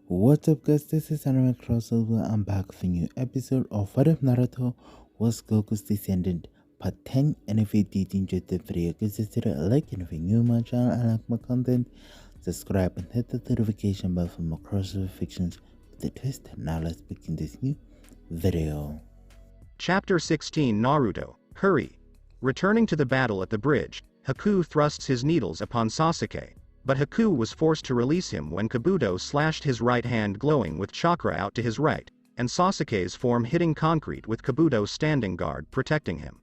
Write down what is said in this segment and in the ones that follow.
What's up guys, this is Anime Crossover. I'm back with a new episode of What If Naruto Was Goku's Descendant Part 10. And if you did enjoy the video, consider liking. If you're new to my channel and like my content, subscribe and hit the notification bell for more crossover fictions with a twist. Now let's begin this new video. Chapter 16 Naruto, Hurry! Returning to the battle at the bridge, Haku thrusts his needles upon Sasuke, but Haku was forced to release him when Kabuto slashed his right hand glowing with chakra out to his right, and Sasuke's form hitting concrete with Kabuto's standing guard protecting him.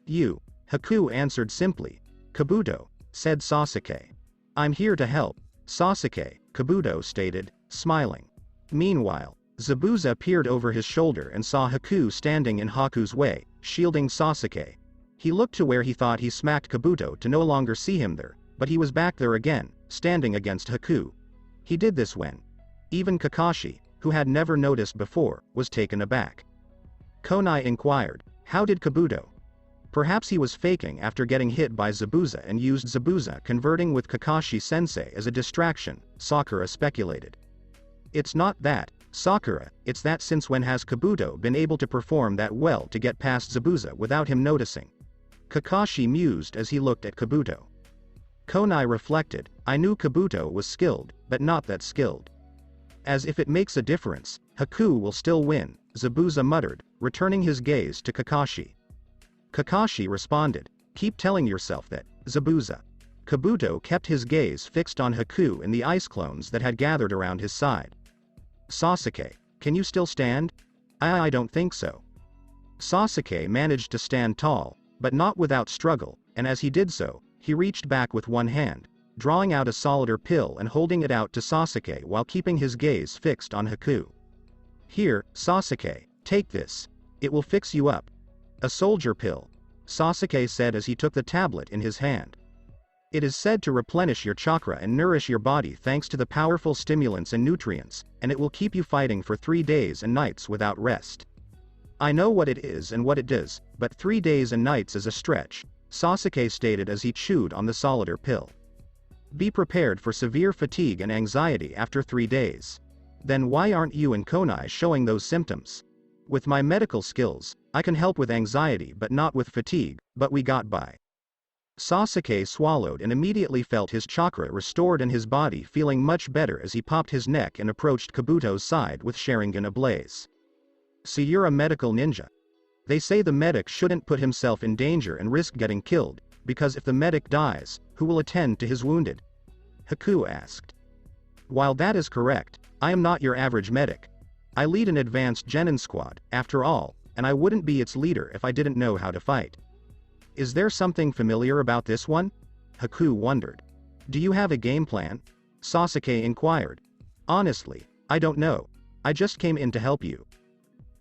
"You," Haku answered simply. "Kabuto," said Sasuke. "I'm here to help, Sasuke," Kabuto stated, smiling. Meanwhile, Zabuza peered over his shoulder and saw Haku standing in Haku's way, shielding Sasuke. He looked to where he thought he smacked Kabuto to no longer see him there, but he was back there again, standing against Haku. He did this when even Kakashi, who had never noticed before, was taken aback. Konai inquired, "How did Kabuto?" Perhaps he was faking after getting hit by Zabuza and used Zabuza converting with Kakashi-sensei as a distraction, Sakura speculated. "It's not that, Sakura, it's that since when has Kabuto been able to perform that well to get past Zabuza without him noticing?" Kakashi mused as he looked at Kabuto. Konai reflected, "I knew Kabuto was skilled, but not that skilled." "As if it makes a difference, Haku will still win," Zabuza muttered, returning his gaze to Kakashi. Kakashi responded, "Keep telling yourself that, Zabuza." Kabuto kept his gaze fixed on Haku and the ice clones that had gathered around his side. "Sasuke, can you still stand?" I don't think so." Sasuke managed to stand tall, but not without struggle, and as he did so, he reached back with one hand, drawing out a solider pill and holding it out to Sasuke while keeping his gaze fixed on Haku. "Here, Sasuke, take this. It will fix you up." "A soldier pill," Sasuke said as he took the tablet in his hand. "It is said to replenish your chakra and nourish your body thanks to the powerful stimulants and nutrients, and it will keep you fighting for 3 days and nights without rest." "I know what it is and what it does, but 3 days and nights is a stretch," Sasuke stated as he chewed on the solider pill. "Be prepared for severe fatigue and anxiety after 3 days. Then why aren't you and Konai showing those symptoms?" "With my medical skills, I can help with anxiety but not with fatigue, but we got by." Sasuke swallowed and immediately felt his chakra restored and his body feeling much better as he popped his neck and approached Kabuto's side with Sharingan ablaze. "So you're a medical ninja? They say the medic shouldn't put himself in danger and risk getting killed, because if the medic dies, who will attend to his wounded?" Haku asked. "While that is correct, I am not your average medic. I lead an advanced genin squad, after all, and I wouldn't be its leader if I didn't know how to fight." "Is there something familiar about this one?" Haku wondered. "Do you have a game plan?" Sasuke inquired. "Honestly, I don't know. I just came in to help you."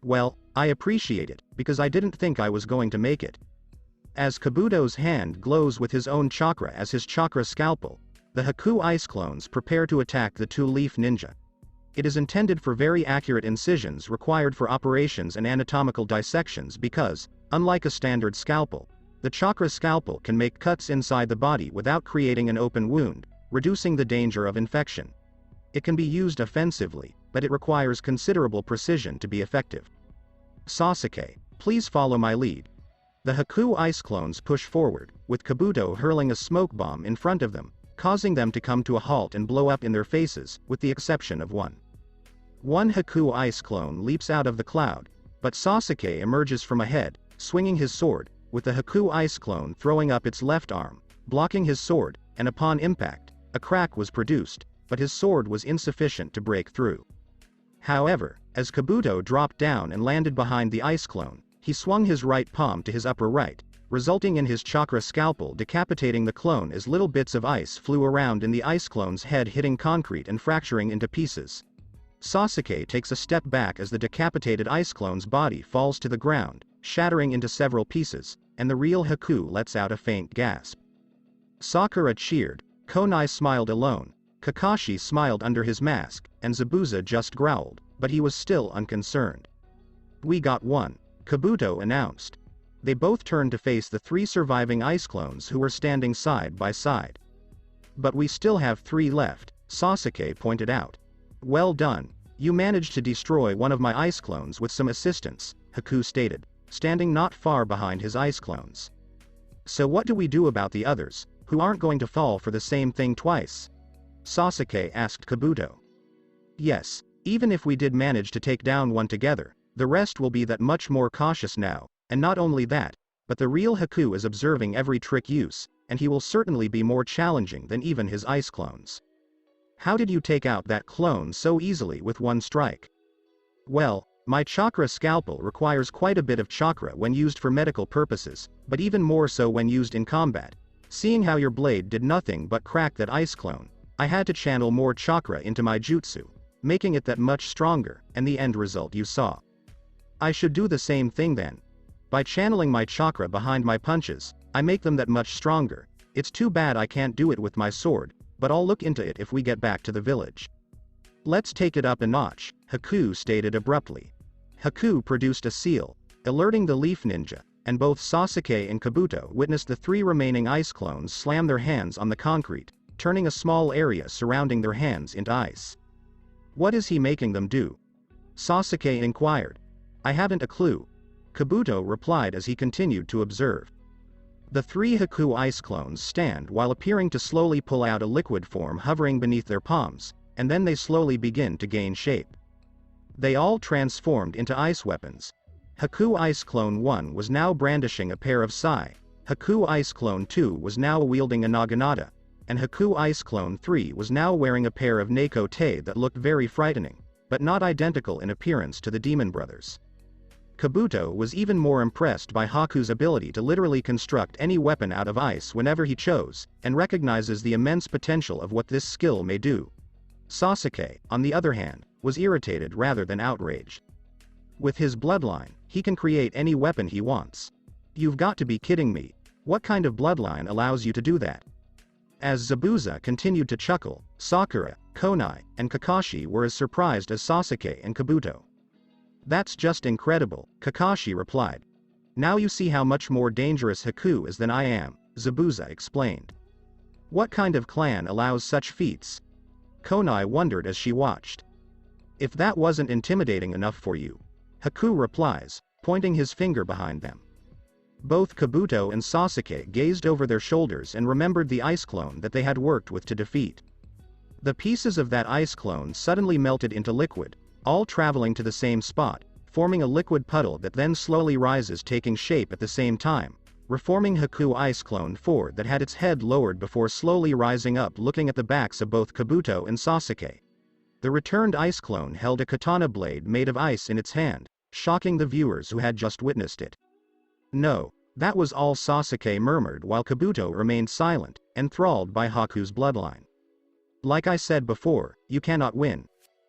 "Well, I appreciate it, because I didn't think I was going to make it." As Kabuto's hand glows with his own chakra as his chakra scalpel, the Haku ice clones prepare to attack the two-leaf ninja. It is intended for very accurate incisions required for operations and anatomical dissections because, unlike a standard scalpel, the chakra scalpel can make cuts inside the body without creating an open wound, reducing the danger of infection. It can be used offensively, but it requires considerable precision to be effective. "Sasuke, please follow my lead." The Haku ice clones push forward, with Kabuto hurling a smoke bomb in front of them, causing them to come to a halt and blow up in their faces, with the exception of one. One Haku ice clone leaps out of the cloud, but Sasuke emerges from ahead, swinging his sword, with the Haku ice clone throwing up its left arm, blocking his sword, and upon impact, a crack was produced, but his sword was insufficient to break through. However, as Kabuto dropped down and landed behind the ice clone, he swung his right palm to his upper right, resulting in his chakra scalpel decapitating the clone as little bits of ice flew around in the ice clone's head hitting concrete and fracturing into pieces. Sasuke takes a step back as the decapitated ice clone's body falls to the ground, shattering into several pieces, and the real Haku lets out a faint gasp. Sakura cheered, Konai smiled alone, Kakashi smiled under his mask, and Zabuza just growled, but he was still unconcerned. "We got one," Kabuto announced. They both turned to face the 3 surviving ice clones who were standing side by side. "But we still have 3 left," Sasuke pointed out. Well done. You managed to destroy one of my ice clones with some assistance, Haku stated, standing not far behind his ice clones. So what do we do about the others, who aren't going to fall for the same thing twice? Sasuke asked Kabuto. Yes, even if we did manage to take down one together, the rest will be that much more cautious now, and not only that, but the real Haku is observing every trick use, and he will certainly be more challenging than even his ice clones. How did you take out that clone so easily with one strike? Well, my chakra scalpel requires quite a bit of chakra when used for medical purposes, but even more so when used in combat. Seeing how your blade did nothing but crack that ice clone, I had to channel more chakra into my jutsu, making it that much stronger, and the end result you saw. I should do the same thing then. By channeling my chakra behind my punches, I make them that much stronger. It's too bad I can't do it with my sword, but I'll look into it if we get back to the village. Let's take it up a notch, Haku stated abruptly. Haku produced a seal, alerting the Leaf Ninja, and both Sasuke and Kabuto witnessed the 3 remaining ice clones slam their hands on the concrete, turning a small area surrounding their hands into ice. What is he making them do? Sasuke inquired. I haven't a clue. Kabuto replied as he continued to observe. The 3 Haku ice clones stand while appearing to slowly pull out a liquid form hovering beneath their palms, and then they slowly begin to gain shape. They all transformed into ice weapons. Haku Ice Clone 1 was now brandishing a pair of sai, Haku Ice Clone 2 was now wielding a naginata, and Haku Ice Clone 3 was now wearing a pair of Neko Te that looked very frightening, but not identical in appearance to the Demon Brothers. Kabuto was even more impressed by Haku's ability to literally construct any weapon out of ice whenever he chose, and recognizes the immense potential of what this skill may do. Sasuke, on the other hand, was irritated rather than outraged. With his bloodline, he can create any weapon he wants. You've got to be kidding me. What kind of bloodline allows you to do that? As Zabuza continued to chuckle, Sakura, Konai, and Kakashi were as surprised as Sasuke and Kabuto. That's just incredible, Kakashi replied. Now you see how much more dangerous Haku is than I am, Zabuza explained. What kind of clan allows such feats? Konai wondered as she watched. If that wasn't intimidating enough for you, Haku replies, pointing his finger behind them. Both Kabuto and Sasuke gazed over their shoulders and remembered the ice clone that they had worked with to defeat. The pieces of that ice clone suddenly melted into liquid, all traveling to the same spot, forming a liquid puddle that then slowly rises, taking shape at the same time, reforming Haku Ice Clone 4 that had its head lowered before slowly rising up, looking at the backs of both Kabuto and Sasuke. The returned ice clone held a katana blade made of ice in its hand, shocking the viewers who had just witnessed it. No, that was all, Sasuke murmured while Kabuto remained silent, enthralled by Haku's bloodline. Like I said before, you cannot win.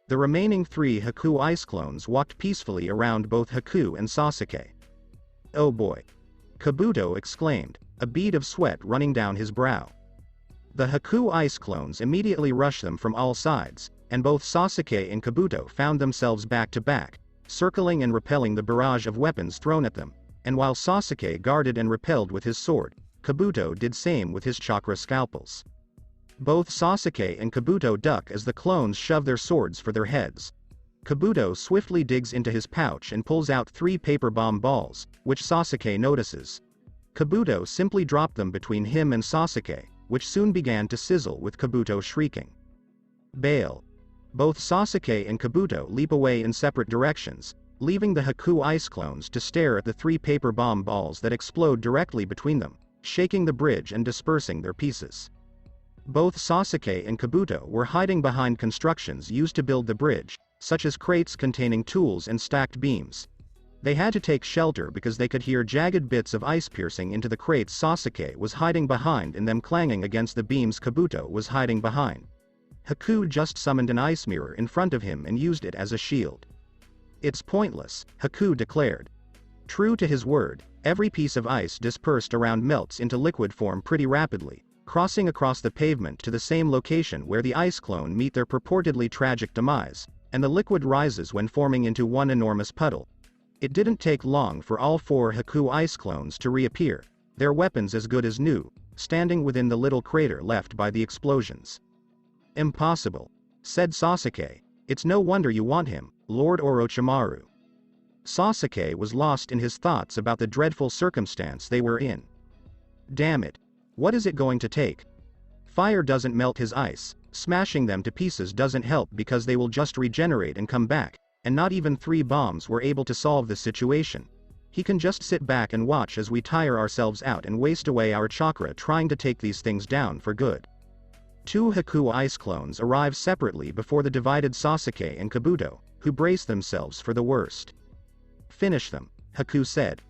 The remaining 3 Haku ice clones walked peacefully around both Haku and Sasuke. Oh boy! Kabuto exclaimed, a bead of sweat running down his brow. The Haku ice clones immediately rushed them from all sides, and both Sasuke and Kabuto found themselves back to back, circling and repelling the barrage of weapons thrown at them, and while Sasuke guarded and repelled with his sword, Kabuto did same with his chakra scalpels. Both Sasuke and Kabuto duck as the clones shove their swords for their heads. Kabuto swiftly digs into his pouch and pulls out 3 paper bomb balls, which Sasuke notices. Kabuto simply dropped them between him and Sasuke, which soon began to sizzle with Kabuto shrieking. Bail! Both Sasuke and Kabuto leap away in separate directions, leaving the Haku ice clones to stare at the 3 paper bomb balls that explode directly between them, shaking the bridge and dispersing their pieces. Both Sasuke and Kabuto were hiding behind constructions used to build the bridge, such as crates containing tools and stacked beams. They had to take shelter because they could hear jagged bits of ice piercing into the crates Sasuke was hiding behind and them clanging against the beams Kabuto was hiding behind. Haku just summoned an ice mirror in front of him and used it as a shield. It's pointless, Haku declared. True to his word, every piece of ice dispersed around melts into liquid form pretty rapidly, crossing across the pavement to the same location where the ice clone meet their purportedly tragic demise, and the liquid rises when forming into one enormous puddle. It didn't take long for all 4 Haku ice clones to reappear, their weapons as good as new, standing within the little crater left by the explosions. Impossible, said Sasuke. It's no wonder you want him, Lord Orochimaru. Sasuke was lost in his thoughts about the dreadful circumstance they were in. Damn it. What is it going to take? Fire doesn't melt his ice, smashing them to pieces doesn't help because they will just regenerate and come back, and not even 3 bombs were able to solve the situation. He can just sit back and watch as we tire ourselves out and waste away our chakra trying to take these things down for good. 2 Haku ice clones arrive separately before the divided Sasuke and Kabuto, who brace themselves for the worst. Finish them, Haku said.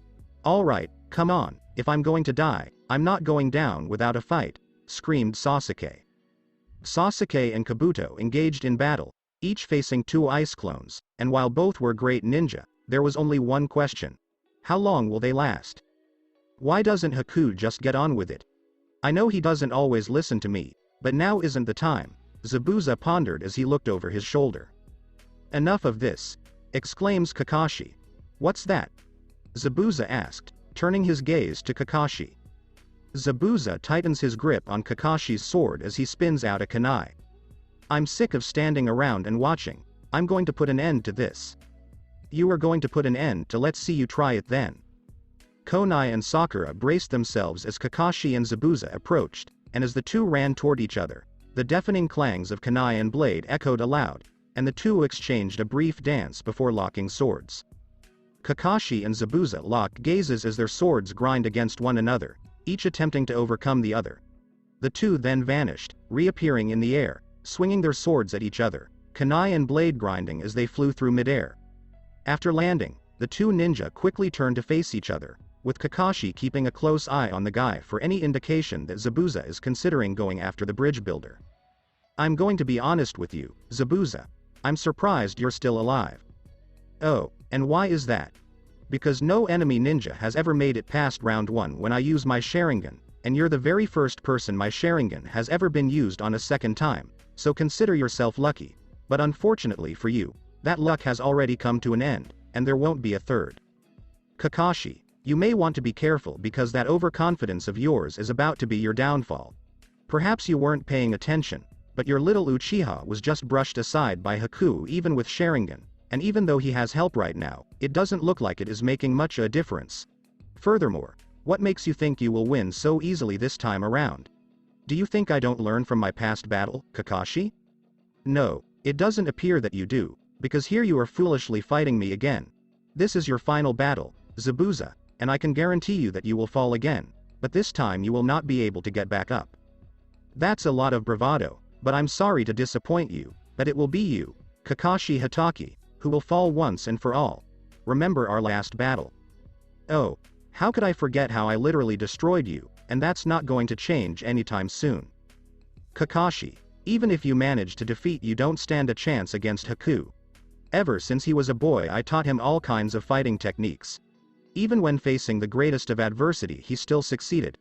Alright, come on, if I'm going to die, I'm not going down without a fight, screamed Sasuke. Sasuke and Kabuto engaged in battle, each facing 2 ice clones, and while both were great ninja, there was only one question. How long will they last? Why doesn't Haku just get on with it? I know he doesn't always listen to me, but now isn't the time, Zabuza pondered as he looked over his shoulder. Enough of this, exclaims Kakashi. What's that? Zabuza asked, turning his gaze to Kakashi. Zabuza tightens his grip on Kakashi's sword as he spins out a kunai. I'm sick of standing around and watching, I'm going to put an end to this. You are going to put an end to let's see you try it then. Konai and Sakura braced themselves as Kakashi and Zabuza approached, and as the two ran toward each other, the deafening clangs of kunai and blade echoed aloud, and the two exchanged a brief dance before locking swords. Kakashi and Zabuza locked gazes as their swords grind against one another, each attempting to overcome the other. The two then vanished, reappearing in the air, swinging their swords at each other, kunai and blade grinding as they flew through midair. After landing, the two ninja quickly turned to face each other, with Kakashi keeping a close eye on the guy for any indication that Zabuza is considering going after the bridge builder. I'm going to be honest with you, Zabuza. I'm surprised you're still alive. Oh, and why is that? Because no enemy ninja has ever made it past round 1 when I use my Sharingan, and you're the very first person my Sharingan has ever been used on a second time, so consider yourself lucky, but unfortunately for you, that luck has already come to an end, and there won't be a third. Kakashi, you may want to be careful because that overconfidence of yours is about to be your downfall. Perhaps you weren't paying attention, but your little Uchiha was just brushed aside by Haku even with Sharingan, and even though he has help right now, it doesn't look like it is making much a difference. Furthermore, what makes you think you will win so easily this time around? Do you think I don't learn from my past battle, Kakashi? No, it doesn't appear that you do, because here you are foolishly fighting me again. This is your final battle, Zabuza, and I can guarantee you that you will fall again, but this time you will not be able to get back up. That's a lot of bravado, but I'm sorry to disappoint you, but it will be you, Kakashi Hatake, who will fall once and for all. Remember our last battle. Oh, how could I forget how I literally destroyed you, and that's not going to change anytime soon. Kakashi, even if you manage to defeat you don't stand a chance against Haku. Ever since he was a boy I taught him all kinds of fighting techniques. Even when facing the greatest of adversity he still succeeded.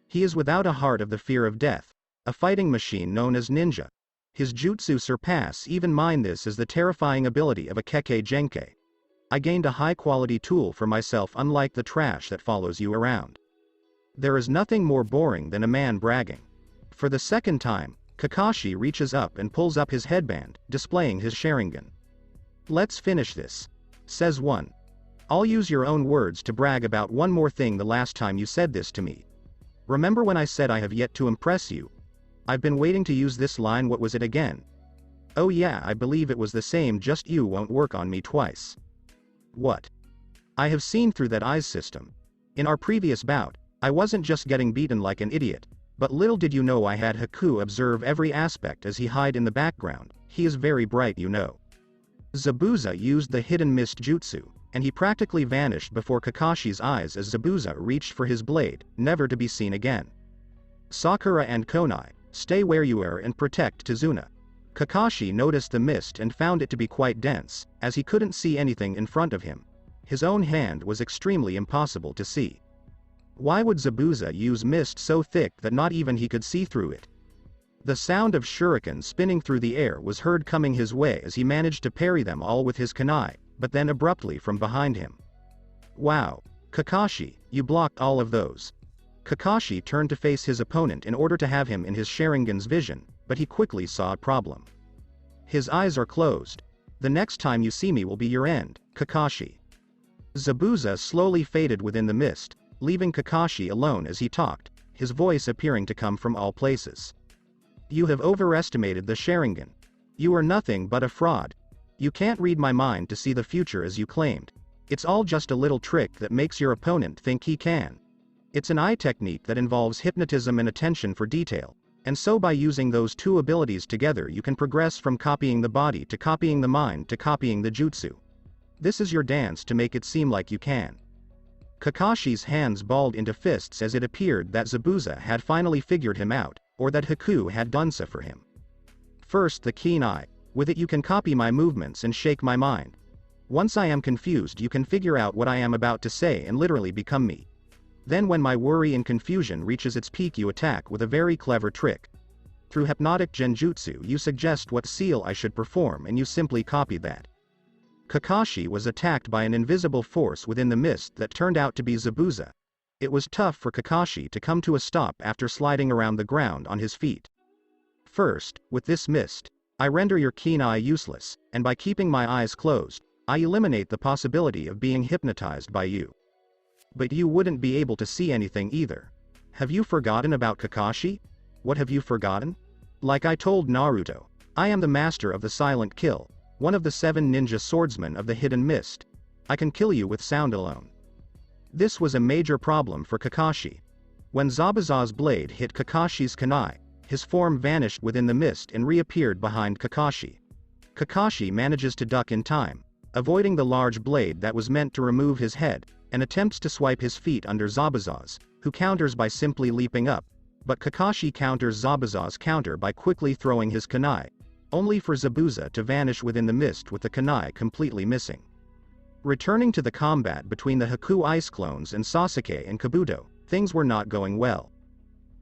He is without a heart of the fear of death, a fighting machine known as ninja. His jutsu surpass even mine. This is the terrifying ability of a Kekkei Genkei. I gained a high-quality tool for myself unlike the trash that follows you around. There is nothing more boring than a man bragging. For the second time, Kakashi reaches up and pulls up his headband, displaying his Sharingan. Let's finish this, says one. I'll use your own words to brag about one more thing. The last time you said this to me. Remember when I said I have yet to impress you? I've been waiting to use this line. What was it again? Oh yeah, I believe it was the same, just you won't work on me twice. What? I have seen through that eyes system. In our previous bout, I wasn't just getting beaten like an idiot, but little did you know I had Haku observe every aspect as he hide in the background. He is very bright, you know. Zabuza used the hidden mist jutsu, and he practically vanished before Kakashi's eyes as Zabuza reached for his blade, never to be seen again. Sakura and Konai, stay where you are and protect Tazuna. Kakashi noticed the mist and found it to be quite dense, as he couldn't see anything in front of him. His own hand was extremely impossible to see. Why would Zabuza use mist so thick that not even he could see through it? The sound of shuriken spinning through the air was heard coming his way as he managed to parry them all with his kunai, but then abruptly from behind him. Wow, Kakashi, you blocked all of those. Kakashi turned to face his opponent in order to have him in his Sharingan's vision, but he quickly saw a problem. His eyes are closed. The next time you see me will be your end, Kakashi. Zabuza slowly faded within the mist, leaving Kakashi alone as he talked, his voice appearing to come from all places. You have overestimated the Sharingan. You are nothing but a fraud. You can't read my mind to see the future as you claimed. It's all just a little trick that makes your opponent think he can. It's an eye technique that involves hypnotism and attention for detail, and so by using those two abilities together you can progress from copying the body to copying the mind to copying the jutsu. This is your dance to make it seem like you can. Kakashi's hands balled into fists as it appeared that Zabuza had finally figured him out, or that Haku had done so for him. First the keen eye. With it you can copy my movements and shake my mind. Once I am confused you can figure out what I am about to say and literally become me. Then when my worry and confusion reaches its peak you attack with a very clever trick. Through hypnotic genjutsu you suggest what seal I should perform and you simply copy that. Kakashi was attacked by an invisible force within the mist that turned out to be Zabuza. It was tough for Kakashi to come to a stop after sliding around the ground on his feet. First, with this mist, I render your keen eye useless, and by keeping my eyes closed, I eliminate the possibility of being hypnotized by you. But you wouldn't be able to see anything either. Have you forgotten about Kakashi? What have you forgotten? Like I told Naruto, I am the master of the silent kill, one of the 7 ninja swordsmen of the hidden mist. I can kill you with sound alone. This was a major problem for Kakashi. When Zabuza's blade hit Kakashi's kunai, his form vanished within the mist and reappeared behind Kakashi. Kakashi manages to duck in time, avoiding the large blade that was meant to remove his head, and attempts to swipe his feet under Zabuza's, who counters by simply leaping up, but Kakashi counters Zabuza's counter by quickly throwing his kunai, only for Zabuza to vanish within the mist with the kunai completely missing. Returning to the combat between the Haku ice clones and Sasuke and Kabuto, things were not going well.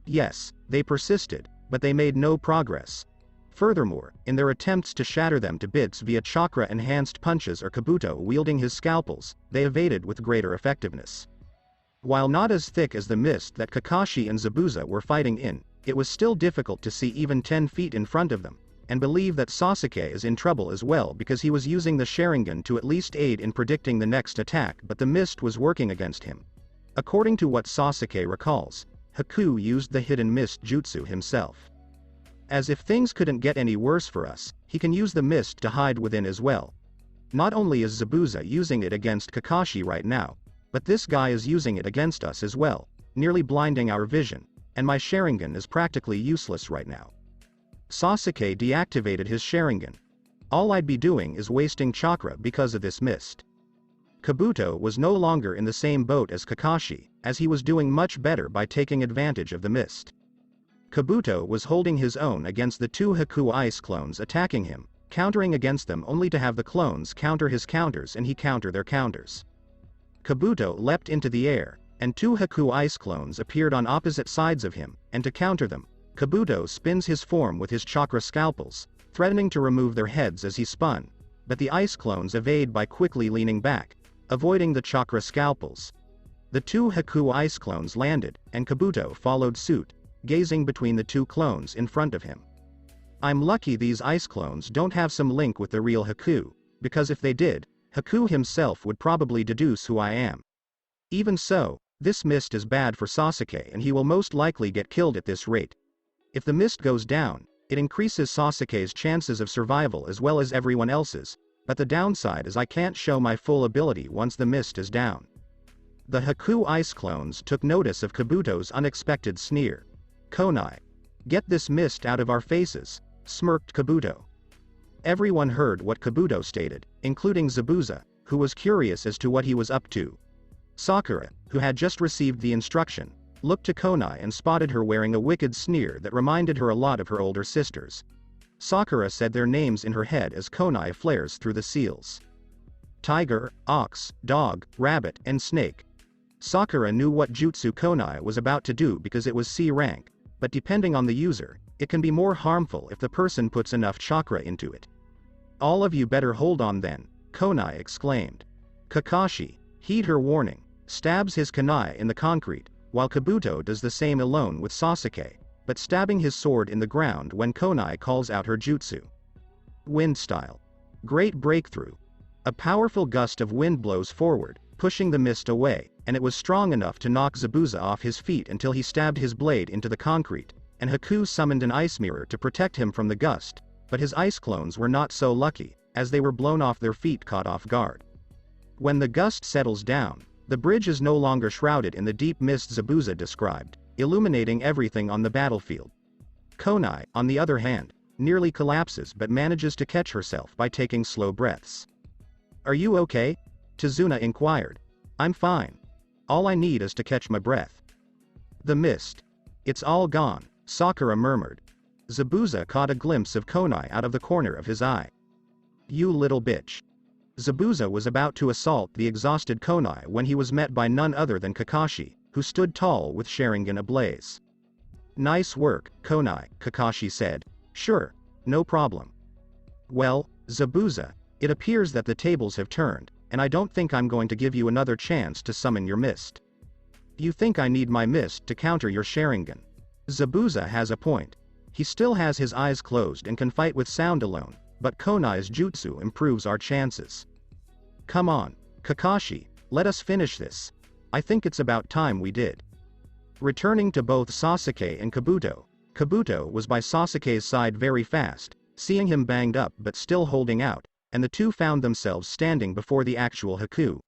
Yes, they persisted, but they made no progress. Furthermore, in their attempts to shatter them to bits via chakra-enhanced punches or Kabuto wielding his scalpels, they evaded with greater effectiveness. While not as thick as the mist that Kakashi and Zabuza were fighting in, it was still difficult to see even 10 feet in front of them, and believe that Sasuke is in trouble as well because he was using the Sharingan to at least aid in predicting the next attack, but the mist was working against him. According to what Sasuke recalls, Haku used the hidden mist jutsu himself. As if things couldn't get any worse for us, he can use the mist to hide within as well. Not only is Zabuza using it against Kakashi right now, but this guy is using it against us as well, nearly blinding our vision, and my Sharingan is practically useless right now. Sasuke deactivated his Sharingan. All I'd be doing is wasting chakra because of this mist. Kabuto was no longer in the same boat as Kakashi, as he was doing much better by taking advantage of the mist. Kabuto was holding his own against the 2 Haku ice clones attacking him, countering against them only to have the clones counter his counters and he counter their counters. Kabuto leapt into the air, and 2 Haku ice clones appeared on opposite sides of him, and to counter them, Kabuto spins his form with his chakra scalpels, threatening to remove their heads as he spun, but the ice clones evade by quickly leaning back, avoiding the chakra scalpels. The 2 Haku ice clones landed, and Kabuto followed suit, gazing between the 2 clones in front of him. I'm lucky these ice clones don't have some link with the real Haku, because if they did, Haku himself would probably deduce who I am. Even so, this mist is bad for Sasuke and he will most likely get killed at this rate. If the mist goes down, it increases Sasuke's chances of survival as well as everyone else's, but the downside is I can't show my full ability once the mist is down. The Haku ice clones took notice of Kabuto's unexpected sneer. Konai. Get this mist out of our faces, smirked Kabuto. Everyone heard what Kabuto stated, including Zabuza, who was curious as to what he was up to. Sakura, who had just received the instruction, looked to Konai and spotted her wearing a wicked sneer that reminded her a lot of her older sisters. Sakura said their names in her head as Konai flares through the seals. Tiger, ox, dog, rabbit, and snake. Sakura knew what jutsu Konai was about to do because it was C rank, but depending on the user, it can be more harmful if the person puts enough chakra into it. All of you better hold on then, Konai exclaimed. Kakashi, heed her warning, stabs his kunai in the concrete, while Kabuto does the same alone with Sasuke, but stabbing his sword in the ground when Konai calls out her jutsu. Wind style. Great breakthrough. A powerful gust of wind blows forward, pushing the mist away, and it was strong enough to knock Zabuza off his feet until he stabbed his blade into the concrete, and Haku summoned an ice mirror to protect him from the gust, but his ice clones were not so lucky, as they were blown off their feet caught off guard. When the gust settles down, the bridge is no longer shrouded in the deep mist Zabuza described, illuminating everything on the battlefield. Konai, on the other hand, nearly collapses but manages to catch herself by taking slow breaths. "Are you okay?" Tazuna inquired. "I'm fine. All I need is to catch my breath." "The mist. It's all gone," Sakura murmured. Zabuza caught a glimpse of Konai out of the corner of his eye. "You little bitch." Zabuza was about to assault the exhausted Konai when he was met by none other than Kakashi, who stood tall with Sharingan ablaze. "Nice work, Konai," Kakashi said. "Sure, no problem." "Well, Zabuza, it appears that the tables have turned, and I don't think I'm going to give you another chance to summon your mist. You think I need my mist to counter your Sharingan?" Zabuza has a point. He still has his eyes closed and can fight with sound alone, but Konai's jutsu improves our chances. "Come on, Kakashi, let us finish this. I think it's about time we did." Returning to both Sasuke and Kabuto, Kabuto was by Sasuke's side very fast, seeing him banged up but still holding out, and the two found themselves standing before the actual Haku.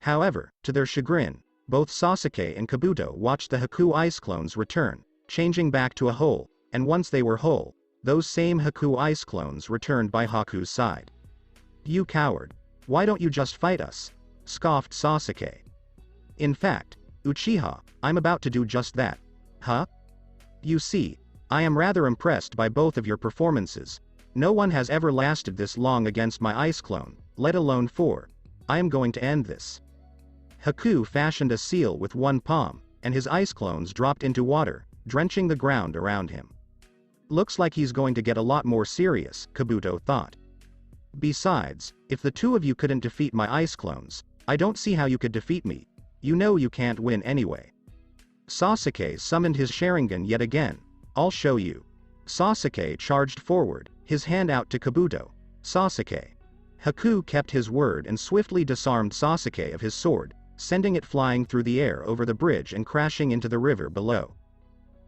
However, to their chagrin, both Sasuke and Kabuto watched the Haku ice clones return, changing back to a whole, and once they were whole, those same Haku ice clones returned by Haku's side. "You coward. Why don't you just fight us?" scoffed Sasuke. "In fact, Uchiha, I'm about to do just that." "Huh? You see, I am rather impressed by both of your performances. No one has ever lasted this long against my ice clone, let alone 4. I am going to end this." Haku fashioned a seal with one palm, and his ice clones dropped into water, drenching the ground around him. "Looks like he's going to get a lot more serious," Kabuto thought. "Besides, if the two of you couldn't defeat my ice clones, I don't see how you could defeat me. You know you can't win anyway." Sasuke summoned his Sharingan yet again. "I'll show you." Sasuke charged forward, his hand out to Kabuto. "Sasuke." Haku kept his word and swiftly disarmed Sasuke of his sword, sending it flying through the air over the bridge and crashing into the river below.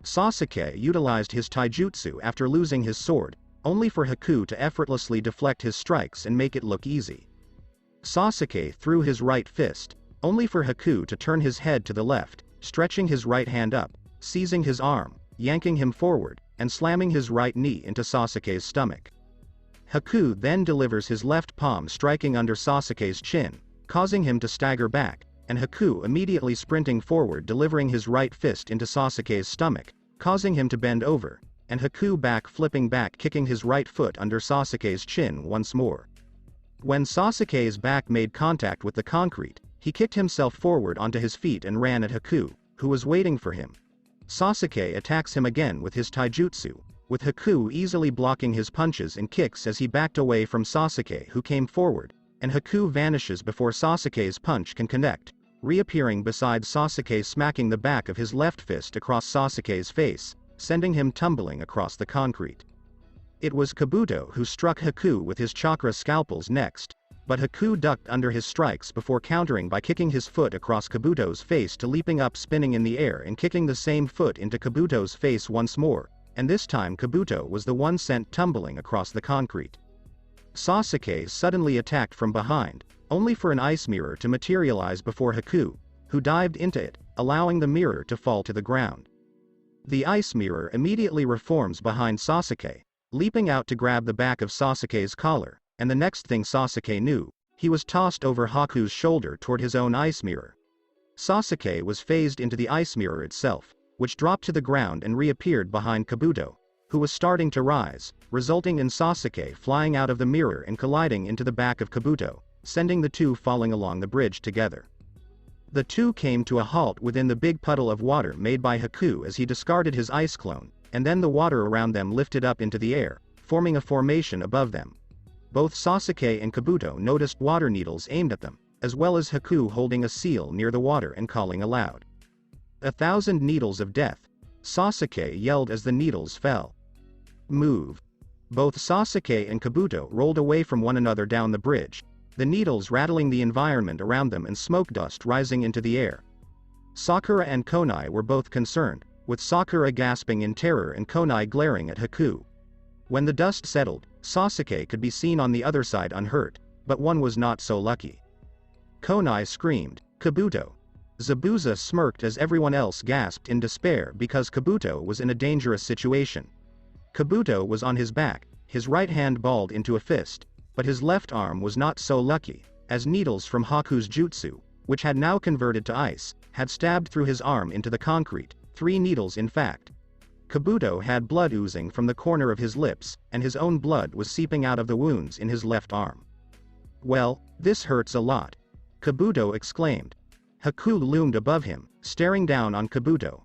Sasuke utilized his taijutsu after losing his sword, only for Haku to effortlessly deflect his strikes and make it look easy. Sasuke threw his right fist, only for Haku to turn his head to the left, stretching his right hand up, seizing his arm, yanking him forward, and slamming his right knee into Sasuke's stomach. Haku then delivers his left palm striking under Sasuke's chin, causing him to stagger back, and Haku immediately sprinting forward delivering his right fist into Sasuke's stomach, causing him to bend over, and Haku back flipping back kicking his right foot under Sasuke's chin once more. When Sasuke's back made contact with the concrete, he kicked himself forward onto his feet and ran at Haku, who was waiting for him. Sasuke attacks him again with his taijutsu, with Haku easily blocking his punches and kicks as he backed away from Sasuke who came forward, and Haku vanishes before Sasuke's punch can connect, reappearing beside Sasuke smacking the back of his left fist across Sasuke's face, sending him tumbling across the concrete. It was Kabuto who struck Haku with his chakra scalpels next, but Haku ducked under his strikes before countering by kicking his foot across Kabuto's face to leaping up spinning in the air and kicking the same foot into Kabuto's face once more, and this time Kabuto was the one sent tumbling across the concrete. Sasuke suddenly attacked from behind, only for an ice mirror to materialize before Haku, who dived into it, allowing the mirror to fall to the ground. The ice mirror immediately reforms behind Sasuke, leaping out to grab the back of Sasuke's collar, and the next thing Sasuke knew, he was tossed over Haku's shoulder toward his own ice mirror. Sasuke was phased into the ice mirror itself, which dropped to the ground and reappeared behind Kabuto, who was starting to rise, resulting in Sasuke flying out of the mirror and colliding into the back of Kabuto, sending the two falling along the bridge together. The two came to a halt within the big puddle of water made by Haku as he discarded his ice clone, and then the water around them lifted up into the air, forming a formation above them. Both Sasuke and Kabuto noticed water needles aimed at them, as well as Haku holding a seal near the water and calling aloud. 1,000 needles of death, Sasuke yelled as the needles fell. "Move." Both Sasuke and Kabuto rolled away from one another down the bridge, the needles rattling the environment around them and smoke dust rising into the air. Sakura and Konai were both concerned, with Sakura gasping in terror and Konai glaring at Haku. When the dust settled, Sasuke could be seen on the other side unhurt, but one was not so lucky. Konai screamed, "Kabuto!" Zabuza smirked as everyone else gasped in despair because Kabuto was in a dangerous situation. Kabuto was on his back, his right hand balled into a fist, but his left arm was not so lucky, as needles from Haku's jutsu, which had now converted to ice, had stabbed through his arm into the concrete, 3 needles in fact. Kabuto had blood oozing from the corner of his lips, and his own blood was seeping out of the wounds in his left arm. "Well, this hurts a lot," Kabuto exclaimed. Haku loomed above him, staring down on Kabuto.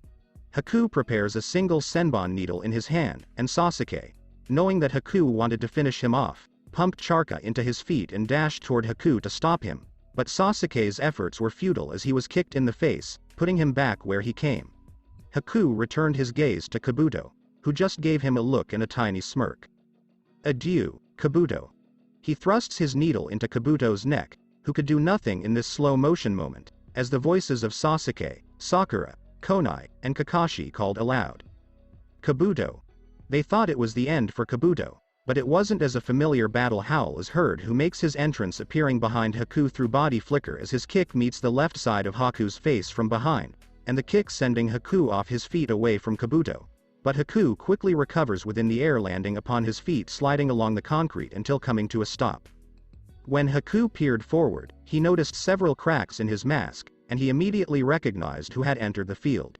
Haku prepares a single senbon needle in his hand, and Sasuke, knowing that Haku wanted to finish him off, pumped charka into his feet and dashed toward Haku to stop him, but Sasuke's efforts were futile as he was kicked in the face, putting him back where he came. Haku returned his gaze to Kabuto, who just gave him a look and a tiny smirk. "Adieu, Kabuto." He thrusts his needle into Kabuto's neck, who could do nothing in this slow-motion moment, as the voices of Sasuke, Sakura, Konai, and Kakashi called aloud. "Kabuto." They thought it was the end for Kabuto, but it wasn't, as a familiar battle howl is heard, who makes his entrance appearing behind Haku through body flicker as his kick meets the left side of Haku's face from behind, and the kick sending Haku off his feet away from Kabuto. But Haku quickly recovers within the air, landing upon his feet, sliding along the concrete until coming to a stop. When Haku peered forward, he noticed several cracks in his mask, and he immediately recognized who had entered the field.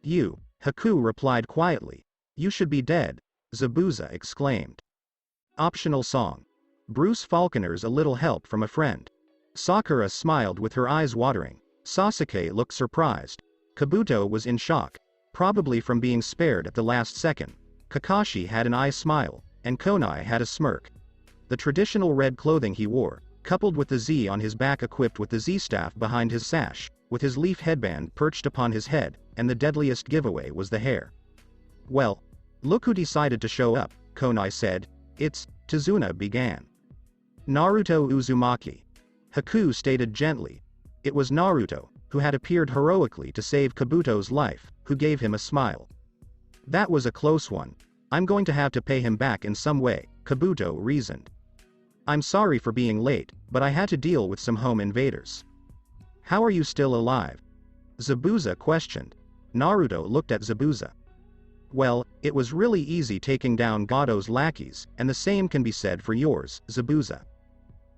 "You," Haku replied quietly. "You should be dead," Zabuza exclaimed. Optional song. Bruce Falconer's "A Little Help from a Friend." Sakura smiled with her eyes watering. Sasuke looked surprised. Kabuto was in shock, probably from being spared at the last second. Kakashi had an eye smile, and Konai had a smirk. The traditional red clothing he wore, coupled with the Z on his back equipped with the Z staff behind his sash, with his leaf headband perched upon his head, and the deadliest giveaway was the hair. "Well, look who decided to show up," Konai said. "It's," Tazuna began. "Naruto Uzumaki." Haku stated gently. It was Naruto, who had appeared heroically to save Kabuto's life, who gave him a smile. "That was a close one. I'm going to have to pay him back in some way," Kabuto reasoned. "I'm sorry for being late, but I had to deal with some home invaders." "How are you still alive?" Zabuza questioned. Naruto looked at Zabuza. "Well, it was really easy taking down Gado's lackeys, and the same can be said for yours, Zabuza."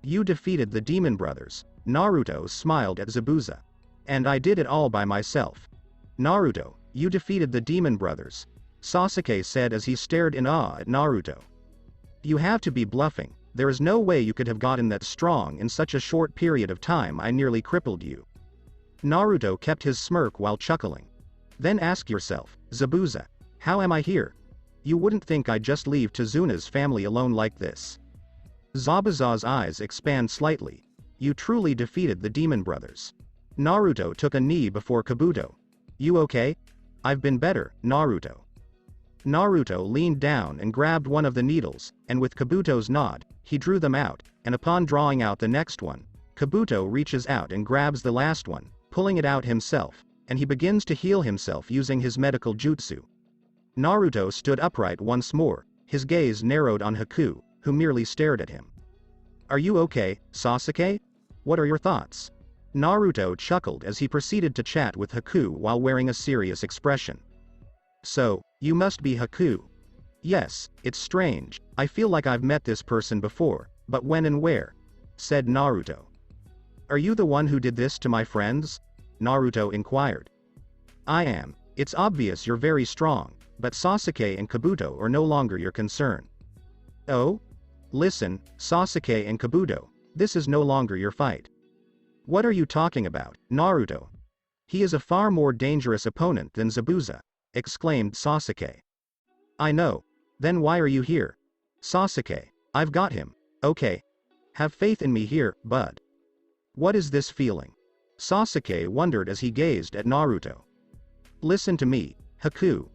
"You defeated the Demon Brothers," Naruto smiled at Zabuza. "And I did it all by myself." "Naruto, you defeated the Demon Brothers," Sasuke said as he stared in awe at Naruto. "You have to be bluffing. There is no way you could have gotten that strong in such a short period of time. I nearly crippled you." Naruto kept his smirk while chuckling. "Then ask yourself, Zabuza, how am I here? You wouldn't think I'd just leave Tazuna's family alone like this." Zabuza's eyes expand slightly. "You truly defeated the Demon Brothers." Naruto took a knee before Kabuto. "You okay?" "I've been better, Naruto." Naruto leaned down and grabbed one of the needles, and with Kabuto's nod, he drew them out, and upon drawing out the next one, Kabuto reaches out and grabs the last one, pulling it out himself, and he begins to heal himself using his medical jutsu. Naruto stood upright once more, his gaze narrowed on Haku, who merely stared at him. "Are you okay, Sasuke? What are your thoughts?" Naruto chuckled as he proceeded to chat with Haku while wearing a serious expression. "So, you must be Haku." "Yes, it's strange, I feel like I've met this person before, but when and where?" said Naruto. "Are you the one who did this to my friends?" Naruto inquired. "I am. It's obvious you're very strong, but Sasuke and Kabuto are no longer your concern." "Oh? Listen, Sasuke and Kabuto, this is no longer your fight." "What are you talking about, Naruto? He is a far more dangerous opponent than Zabuza," exclaimed Sasuke. "I know. Then why are you here?" "Sasuke, I've got him, okay? Have faith in me here, bud." "What is this feeling?" Sasuke wondered as he gazed at Naruto. "Listen to me, Haku.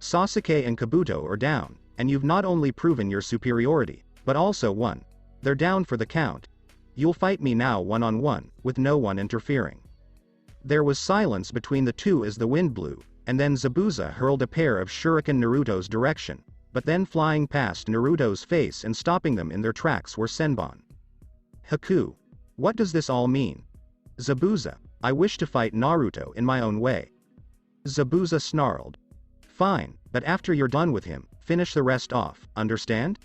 Sasuke and Kabuto are down, and you've not only proven your superiority, but also won. They're down for the count. You'll fight me now one-on-one, with no one interfering." There was silence between the two as the wind blew, and then Zabuza hurled a pair of shuriken Naruto's direction, but then flying past Naruto's face and stopping them in their tracks were Senbon. "Haku. What does this all mean?" "Zabuza, I wish to fight Naruto in my own way." Zabuza snarled. "Fine, but after you're done with him, finish the rest off, understand?"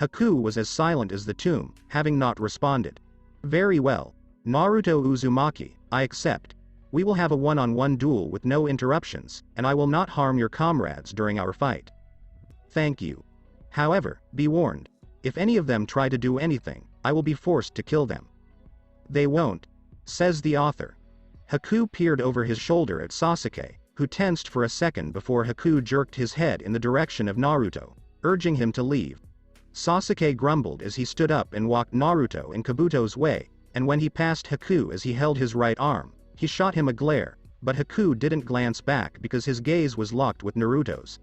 Haku was as silent as the tomb, having not responded. "Very well. Naruto Uzumaki, I accept. We will have a one-on-one duel with no interruptions, and I will not harm your comrades during our fight." "Thank you. However, be warned. If any of them try to do anything, I will be forced to kill them." "They won't," says the author. Haku peered over his shoulder at Sasuke, who tensed for a second before Haku jerked his head in the direction of Naruto, urging him to leave. Sasuke grumbled as he stood up and walked Naruto in Kabuto's way, and when he passed Haku as he held his right arm, he shot him a glare, but Haku didn't glance back because his gaze was locked with Naruto's.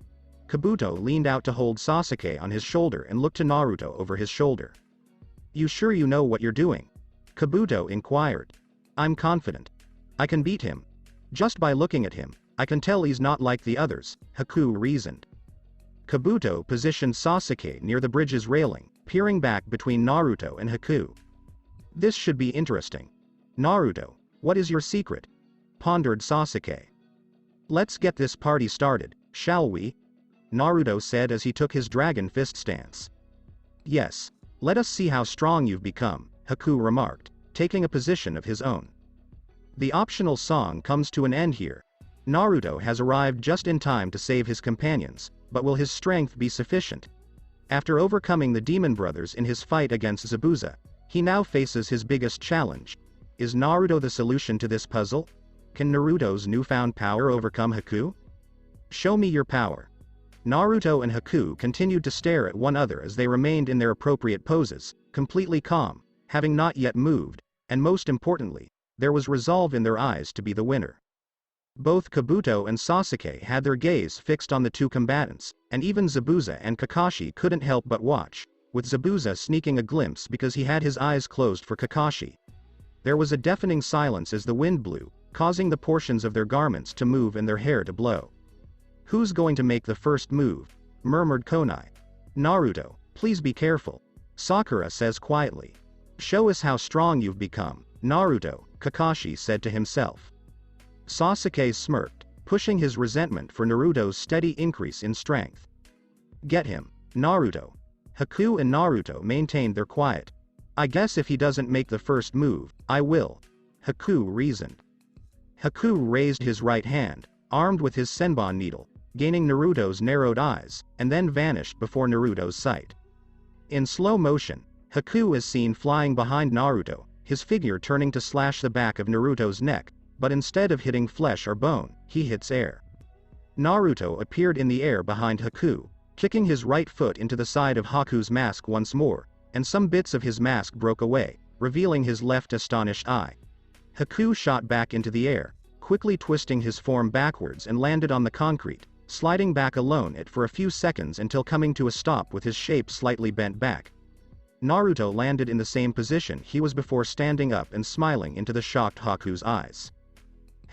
Kabuto leaned out to hold Sasuke on his shoulder and looked to Naruto over his shoulder. "You sure you know what you're doing?" Kabuto inquired. "I'm confident. I can beat him. Just by looking at him, I can tell he's not like the others," Haku reasoned. Kabuto positioned Sasuke near the bridge's railing, peering back between Naruto and Haku. "This should be interesting. Naruto, what is your secret?" pondered Sasuke. "Let's get this party started, shall we?" Naruto said as he took his dragon fist stance. "Yes. Let us see how strong you've become," Haku remarked, taking a position of his own. The optional song comes to an end here. Naruto has arrived just in time to save his companions, but will his strength be sufficient? After overcoming the Demon Brothers in his fight against Zabuza, he now faces his biggest challenge. Is Naruto the solution to this puzzle? Can Naruto's newfound power overcome Haku? Show me your power. Naruto and Haku continued to stare at one another as they remained in their appropriate poses, completely calm, having not yet moved, and most importantly, there was resolve in their eyes to be the winner. Both Kabuto and Sasuke had their gaze fixed on the two combatants, and even Zabuza and Kakashi couldn't help but watch, with Zabuza sneaking a glimpse because he had his eyes closed for Kakashi. There was a deafening silence as the wind blew, causing the portions of their garments to move and their hair to blow. "Who's going to make the first move?" murmured Konai. "Naruto, please be careful," Sakura says quietly. "Show us how strong you've become, Naruto," Kakashi said to himself. Sasuke smirked, pushing his resentment for Naruto's steady increase in strength. "Get him, Naruto." Haku and Naruto maintained their quiet. "I guess if he doesn't make the first move, I will," Haku reasoned. Haku raised his right hand, armed with his Senbon needle, gaining Naruto's narrowed eyes, and then vanished before Naruto's sight. In slow motion, Haku is seen flying behind Naruto, his figure turning to slash the back of Naruto's neck, but instead of hitting flesh or bone, he hits air. Naruto appeared in the air behind Haku, kicking his right foot into the side of Haku's mask once more, and some bits of his mask broke away, revealing his left astonished eye. Haku shot back into the air, quickly twisting his form backwards and landed on the concrete, sliding back alone it for a few seconds until coming to a stop with his shape slightly bent back. Naruto landed in the same position he was before, standing up and smiling into the shocked Haku's eyes.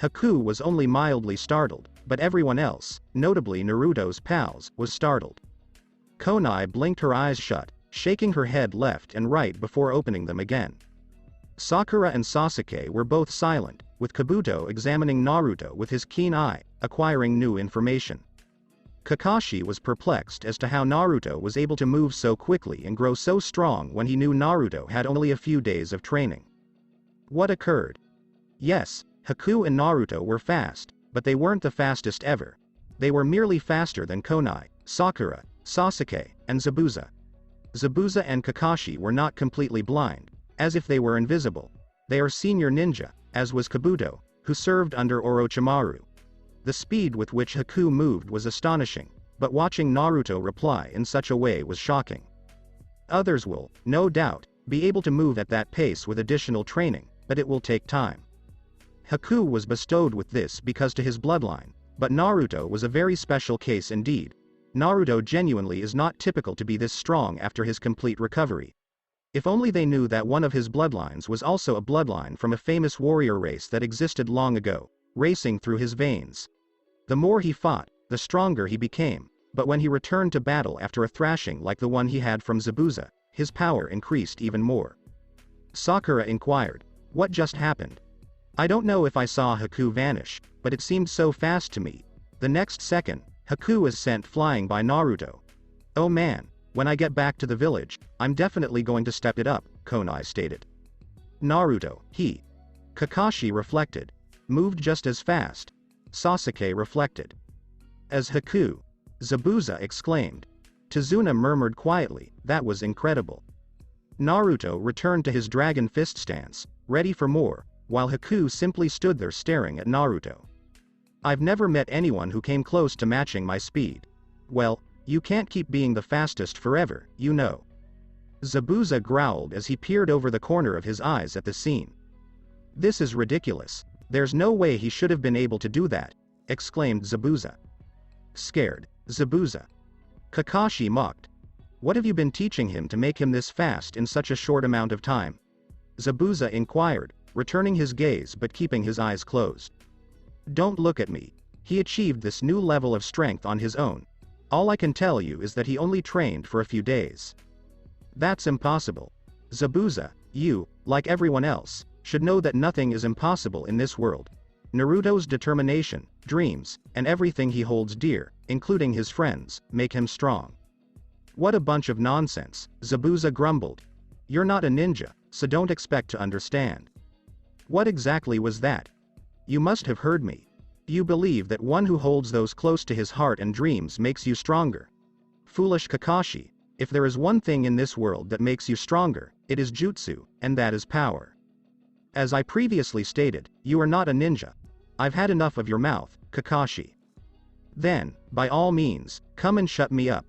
Haku was only mildly startled, but everyone else, notably Naruto's pals, was startled. Konai blinked her eyes shut, shaking her head left and right before opening them again. Sakura and Sasuke were both silent, with Kabuto examining Naruto with his keen eye, acquiring new information. Kakashi was perplexed as to how Naruto was able to move so quickly and grow so strong when he knew Naruto had only a few days of training. What occurred? Yes, Haku and Naruto were fast, but they weren't the fastest ever. They were merely faster than Konai, Sakura, Sasuke, and Zabuza. Zabuza and Kakashi were not completely blind, as if they were invisible. They are senior ninja, as was Kabuto, who served under Orochimaru. The speed with which Haku moved was astonishing, but watching Naruto reply in such a way was shocking. Others will, no doubt, be able to move at that pace with additional training, but it will take time. Haku was bestowed with this because to his bloodline, but Naruto was a very special case indeed. Naruto genuinely is not typical to be this strong after his complete recovery. If only they knew that one of his bloodlines was also a bloodline from a famous warrior race that existed long ago, racing through his veins. The more he fought, the stronger he became, but when he returned to battle after a thrashing like the one he had from Zabuza, his power increased even more. Sakura inquired, "What just happened?" "I don't know if I saw Haku vanish, but it seemed so fast to me. The next second, Haku is sent flying by Naruto. Oh man, when I get back to the village, I'm definitely going to step it up," Konai stated. Naruto, he. Kakashi reflected. Moved just as fast. Sasuke reflected. As Haku. Zabuza exclaimed. Tazuna murmured quietly, "That was incredible." Naruto returned to his dragon fist stance, ready for more, while Haku simply stood there staring at Naruto. "I've never met anyone who came close to matching my speed. Well, you can't keep being the fastest forever, you know." Zabuza growled as he peered over the corner of his eyes at the scene. "This is ridiculous. There's no way he should have been able to do that," exclaimed Zabuza. Scared, Zabuza. Kakashi mocked. "What have you been teaching him to make him this fast in such a short amount of time?" Zabuza inquired, returning his gaze but keeping his eyes closed. "Don't look at me. He achieved this new level of strength on his own. All I can tell you is that he only trained for a few days." "That's impossible. Zabuza, you, like everyone else, should know that nothing is impossible in this world. Naruto's determination, dreams, and everything he holds dear, including his friends, make him strong." "What a bunch of nonsense," Zabuza grumbled. "You're not a ninja, so don't expect to understand." "What exactly was that? You must have heard me. You believe that one who holds those close to his heart and dreams makes you stronger. Foolish Kakashi, if there is one thing in this world that makes you stronger, it is jutsu, and that is power. As I previously stated, you are not a ninja. I've had enough of your mouth, Kakashi. Then, by all means, come and shut me up."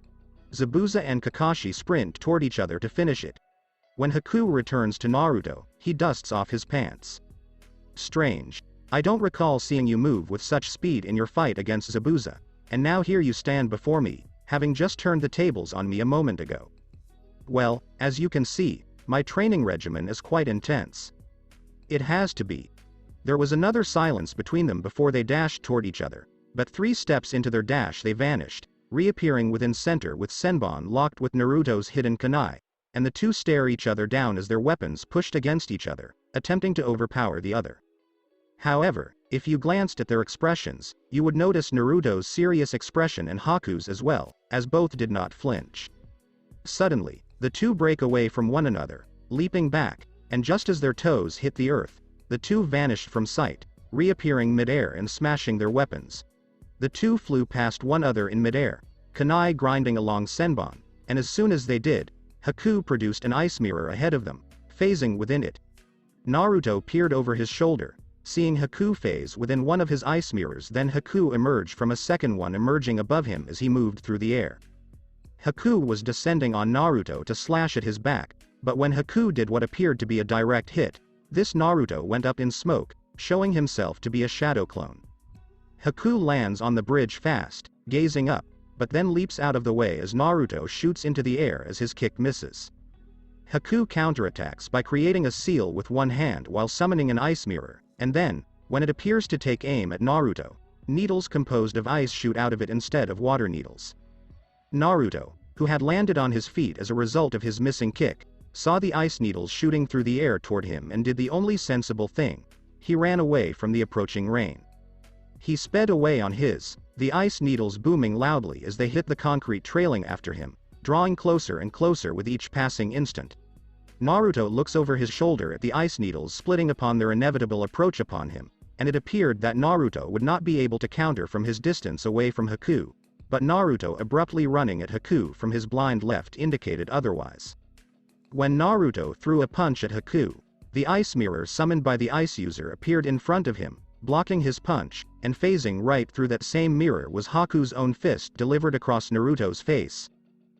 Zabuza and Kakashi sprint toward each other to finish it. When Haku returns to Naruto, he dusts off his pants. "Strange. I don't recall seeing you move with such speed in your fight against Zabuza, and now here you stand before me, having just turned the tables on me a moment ago. Well, as you can see, my training regimen is quite intense." "It has to be." There was another silence between them before they dashed toward each other, but 3 steps into their dash they vanished, reappearing within center with Senbon locked with Naruto's hidden kunai, and the two stare each other down as their weapons pushed against each other, attempting to overpower the other. However, if you glanced at their expressions, you would notice Naruto's serious expression and Haku's as well, as both did not flinch. Suddenly, the two break away from one another, leaping back, and just as their toes hit the earth, the two vanished from sight, reappearing midair and smashing their weapons. The two flew past one another in midair, kunai grinding along Senbon, and as soon as they did, Haku produced an ice mirror ahead of them, phasing within it. Naruto peered over his shoulder, seeing Haku phase within one of his ice mirrors, then Haku emerged from a second one emerging above him as he moved through the air. Haku was descending on Naruto to slash at his back, but when Haku did what appeared to be a direct hit, this Naruto went up in smoke, showing himself to be a shadow clone. Haku lands on the bridge fast, gazing up, but then leaps out of the way as Naruto shoots into the air as his kick misses. Haku counterattacks by creating a seal with one hand while summoning an ice mirror, and then, when it appears to take aim at Naruto, needles composed of ice shoot out of it instead of water needles. Naruto, who had landed on his feet as a result of his missing kick, saw the ice needles shooting through the air toward him and did the only sensible thing: he ran away from the approaching rain. He sped away on his, the ice needles booming loudly as they hit the concrete trailing after him, drawing closer and closer with each passing instant. Naruto looks over his shoulder at the ice needles splitting upon their inevitable approach upon him, and it appeared that Naruto would not be able to counter from his distance away from Haku, but Naruto abruptly running at Haku from his blind left indicated otherwise. When Naruto threw a punch at Haku, the ice mirror summoned by the ice user appeared in front of him, blocking his punch, and phasing right through that same mirror was Haku's own fist delivered across Naruto's face.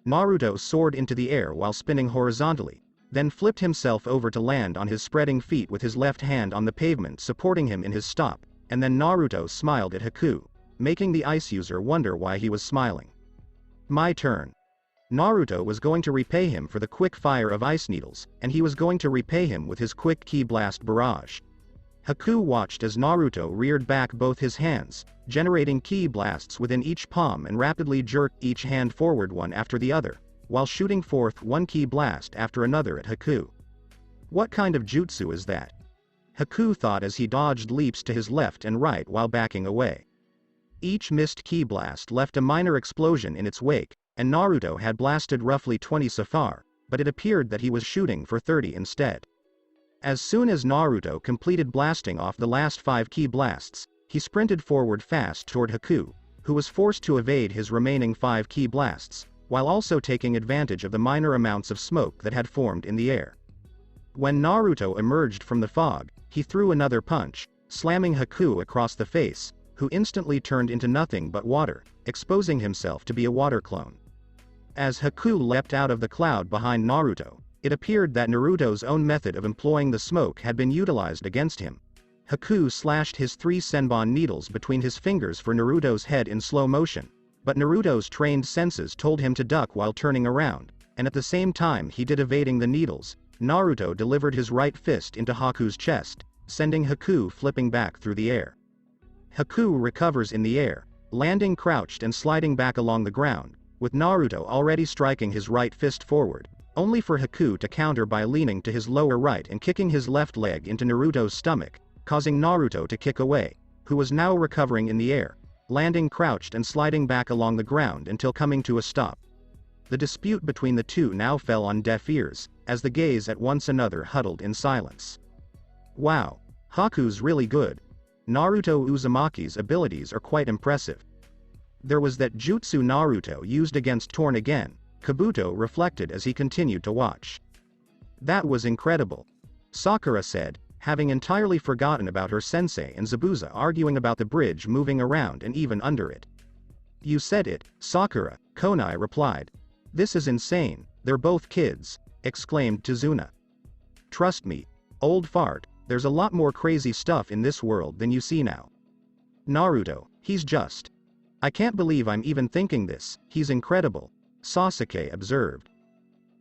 Naruto soared into the air while spinning horizontally, then flipped himself over to land on his spreading feet with his left hand on the pavement supporting him in his stop, and then Naruto smiled at Haku, making the ice user wonder why he was smiling. My turn. Naruto was going to repay him for the quick fire of ice needles, and he was going to repay him with his quick ki blast barrage. Haku watched as Naruto reared back both his hands, generating ki blasts within each palm and rapidly jerked each hand forward one after the other, while shooting forth one ki blast after another at Haku. What kind of jutsu is that? Haku thought as he dodged leaps to his left and right while backing away. Each missed ki blast left a minor explosion in its wake, and Naruto had blasted roughly 20 so far, but it appeared that he was shooting for 30 instead. As soon as Naruto completed blasting off the last 5 ki blasts, he sprinted forward fast toward Haku, who was forced to evade his remaining 5 ki blasts, while also taking advantage of the minor amounts of smoke that had formed in the air. When Naruto emerged from the fog, he threw another punch, slamming Haku across the face, who instantly turned into nothing but water, exposing himself to be a water clone. As Haku leapt out of the cloud behind Naruto, it appeared that Naruto's own method of employing the smoke had been utilized against him. Haku slashed his 3 senbon needles between his fingers for Naruto's head in slow motion, but Naruto's trained senses told him to duck while turning around, and at the same time he did evading the needles, Naruto delivered his right fist into Haku's chest, sending Haku flipping back through the air. Haku recovers in the air, landing crouched and sliding back along the ground, with Naruto already striking his right fist forward, only for Haku to counter by leaning to his lower right and kicking his left leg into Naruto's stomach, causing Naruto to kick away, who was now recovering in the air, landing crouched and sliding back along the ground until coming to a stop. The dispute between the two now fell on deaf ears, as they gazed at one another huddled in silence. Wow, Haku's really good. Naruto Uzumaki's abilities are quite impressive. There was that jutsu Naruto used against Torn again, Kabuto reflected as he continued to watch. That was incredible. Sakura said, having entirely forgotten about her sensei and Zabuza arguing about the bridge moving around and even under it. You said it, Sakura, Konai replied. This is insane, they're both kids, exclaimed Tizuna. Trust me, old fart, there's a lot more crazy stuff in this world than you see now. Naruto, he's just. I can't believe I'm even thinking this, he's incredible, Sasuke observed.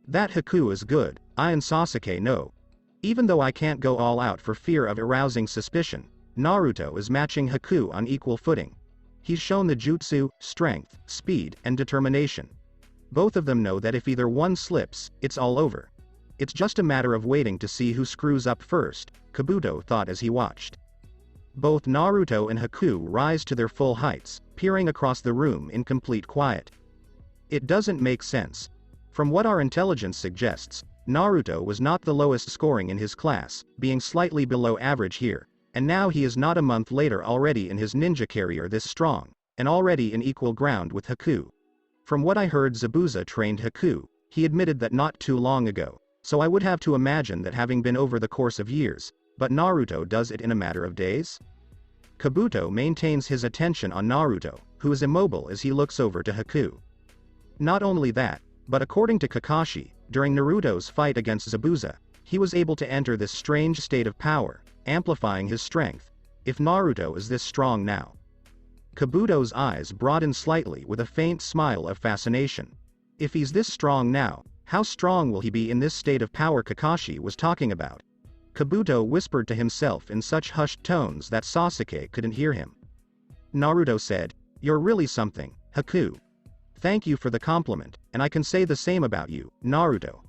That Haku is good, I and Sasuke know. Even though I can't go all out for fear of arousing suspicion, Naruto is matching Haku on equal footing. He's shown the jutsu, strength, speed, and determination. Both of them know that if either one slips, it's all over. It's just a matter of waiting to see who screws up first, Kabuto thought as he watched. Both Naruto and Haku rise to their full heights, peering across the room in complete quiet. It doesn't make sense. From what our intelligence suggests, Naruto was not the lowest scoring in his class, being slightly below average here, and now he is not a month later already in his ninja carrier this strong, and already in equal ground with Haku. From what I heard Zabuza trained Haku, he admitted that not too long ago, so I would have to imagine that having been over the course of years, but Naruto does it in a matter of days? Kabuto maintains his attention on Naruto, who is immobile as he looks over to Haku. Not only that, but according to Kakashi, during Naruto's fight against Zabuza, he was able to enter this strange state of power, amplifying his strength. If Naruto is this strong now. Kabuto's eyes broadened slightly with a faint smile of fascination. If he's this strong now, how strong will he be in this state of power Kakashi was talking about? Kabuto whispered to himself in such hushed tones that Sasuke couldn't hear him. Naruto said, "You're really something, Haku. Thank you for the compliment, and I can say the same about you, Naruto.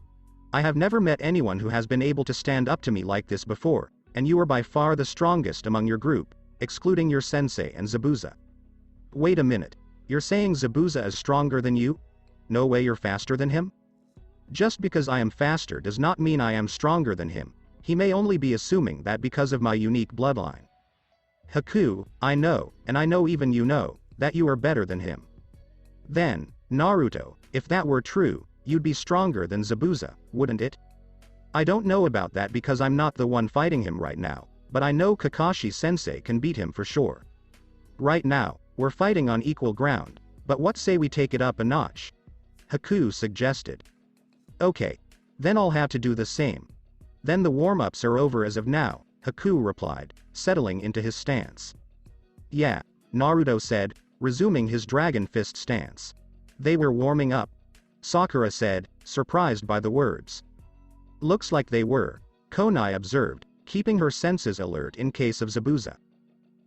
I have never met anyone who has been able to stand up to me like this before, and you are by far the strongest among your group, excluding your sensei and Zabuza." Wait a minute, you're saying Zabuza is stronger than you? No way you're faster than him? Just because I am faster does not mean I am stronger than him. He may only be assuming that because of my unique bloodline. Haku, I know, and I know even you know, that you are better than him. Then, Naruto, if that were true, you'd be stronger than Zabuza, wouldn't it? I don't know about that because I'm not the one fighting him right now, but I know Kakashi-sensei can beat him for sure. Right now, we're fighting on equal ground, but what say we take it up a notch? Haku suggested. Okay. Then I'll have to do the same. Then the warm-ups are over as of now, Haku replied, settling into his stance. Yeah, Naruto said, resuming his dragon fist stance. They were warming up, Sakura said, surprised by the words. Looks like they were, Konai observed, keeping her senses alert in case of Zabuza.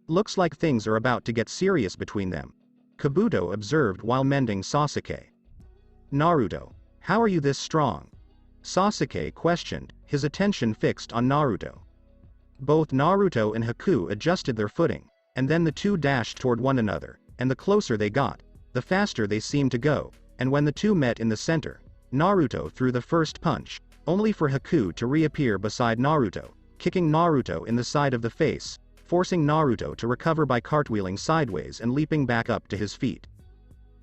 Looks like things are about to get serious between them, Kabuto observed while mending Sasuke. Naruto, how are you this strong? Sasuke questioned, his attention fixed on Naruto. Both Naruto and Haku adjusted their footing, and then the two dashed toward one another, and the closer they got, the faster they seemed to go, and when the two met in the center, Naruto threw the first punch, only for Haku to reappear beside Naruto, kicking Naruto in the side of the face, forcing Naruto to recover by cartwheeling sideways and leaping back up to his feet.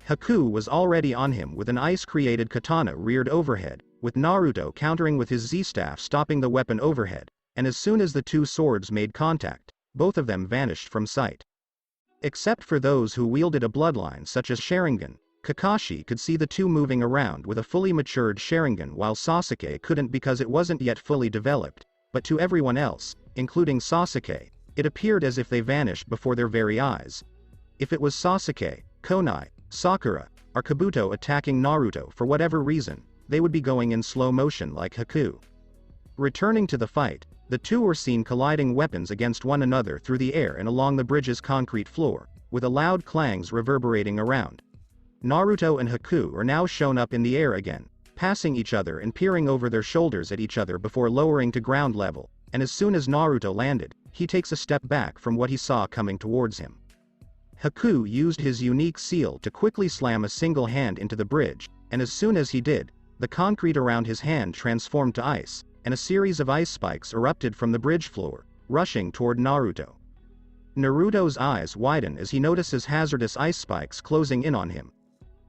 Haku was already on him with an ice-created katana reared overhead, with Naruto countering with his Z-staff stopping the weapon overhead, and as soon as the two swords made contact, both of them vanished from sight. Except for those who wielded a bloodline such as Sharingan, Kakashi could see the two moving around with a fully matured Sharingan while Sasuke couldn't because it wasn't yet fully developed, but to everyone else, including Sasuke, it appeared as if they vanished before their very eyes. If it was Sasuke, Konai, Sakura, or Kabuto attacking Naruto for whatever reason, they would be going in slow motion like Haku. Returning to the fight, the two were seen colliding weapons against one another through the air and along the bridge's concrete floor, with a loud clangs reverberating around. Naruto and Haku are now shown up in the air again, passing each other and peering over their shoulders at each other before lowering to ground level, and as soon as Naruto landed, he takes a step back from what he saw coming towards him. Haku used his unique seal to quickly slam a single hand into the bridge, and as soon as he did, the concrete around his hand transformed to ice, and a series of ice spikes erupted from the bridge floor, rushing toward Naruto. Naruto's eyes widen as he notices hazardous ice spikes closing in on him.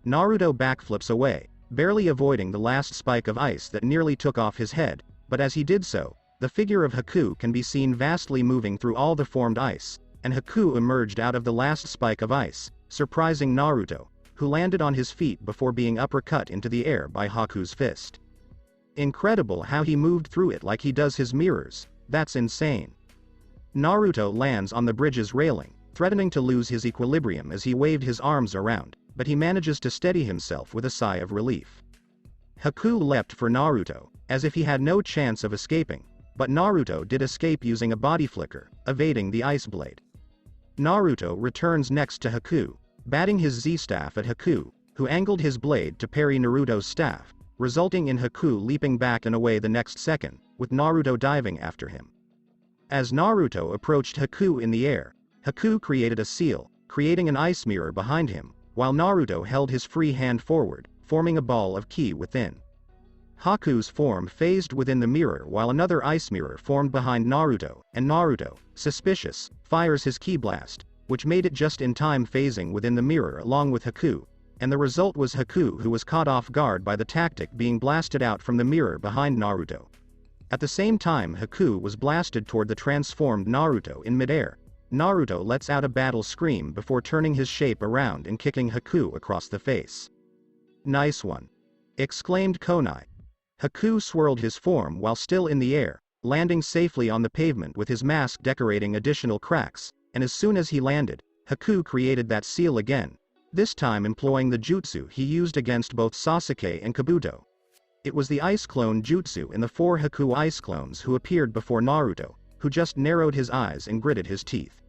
Naruto backflips away, barely avoiding the last spike of ice that nearly took off his head, but as he did so, the figure of Haku can be seen vastly moving through all the formed ice, and Haku emerged out of the last spike of ice, surprising Naruto, who landed on his feet before being uppercut into the air by Haku's fist. Incredible how he moved through it like he does his mirrors, that's insane. Naruto lands on the bridge's railing, threatening to lose his equilibrium as he waved his arms around, but he manages to steady himself with a sigh of relief. Haku leapt for Naruto, as if he had no chance of escaping, but Naruto did escape using a body flicker, evading the ice blade. Naruto returns next to Haku, batting his Z-staff at Haku, who angled his blade to parry Naruto's staff, resulting in Haku leaping back and away the next second, with Naruto diving after him. As Naruto approached Haku in the air, Haku created a seal, creating an ice mirror behind him, while Naruto held his free hand forward, forming a ball of ki within. Haku's form phased within the mirror while another ice mirror formed behind Naruto, and Naruto, suspicious, fires his ki blast, which made it just in time phasing within the mirror along with Haku, and the result was Haku who was caught off guard by the tactic being blasted out from the mirror behind Naruto. At the same time Haku was blasted toward the transformed Naruto in midair. Naruto lets out a battle scream before turning his shape around and kicking Haku across the face. "Nice one!" exclaimed Konai. Haku swirled his form while still in the air, landing safely on the pavement with his mask decorating additional cracks, and as soon as he landed, Haku created that seal again, this time employing the jutsu he used against both Sasuke and Kabuto. It was the ice clone jutsu in the 4 Haku ice clones who appeared before Naruto, who just narrowed his eyes and gritted his teeth.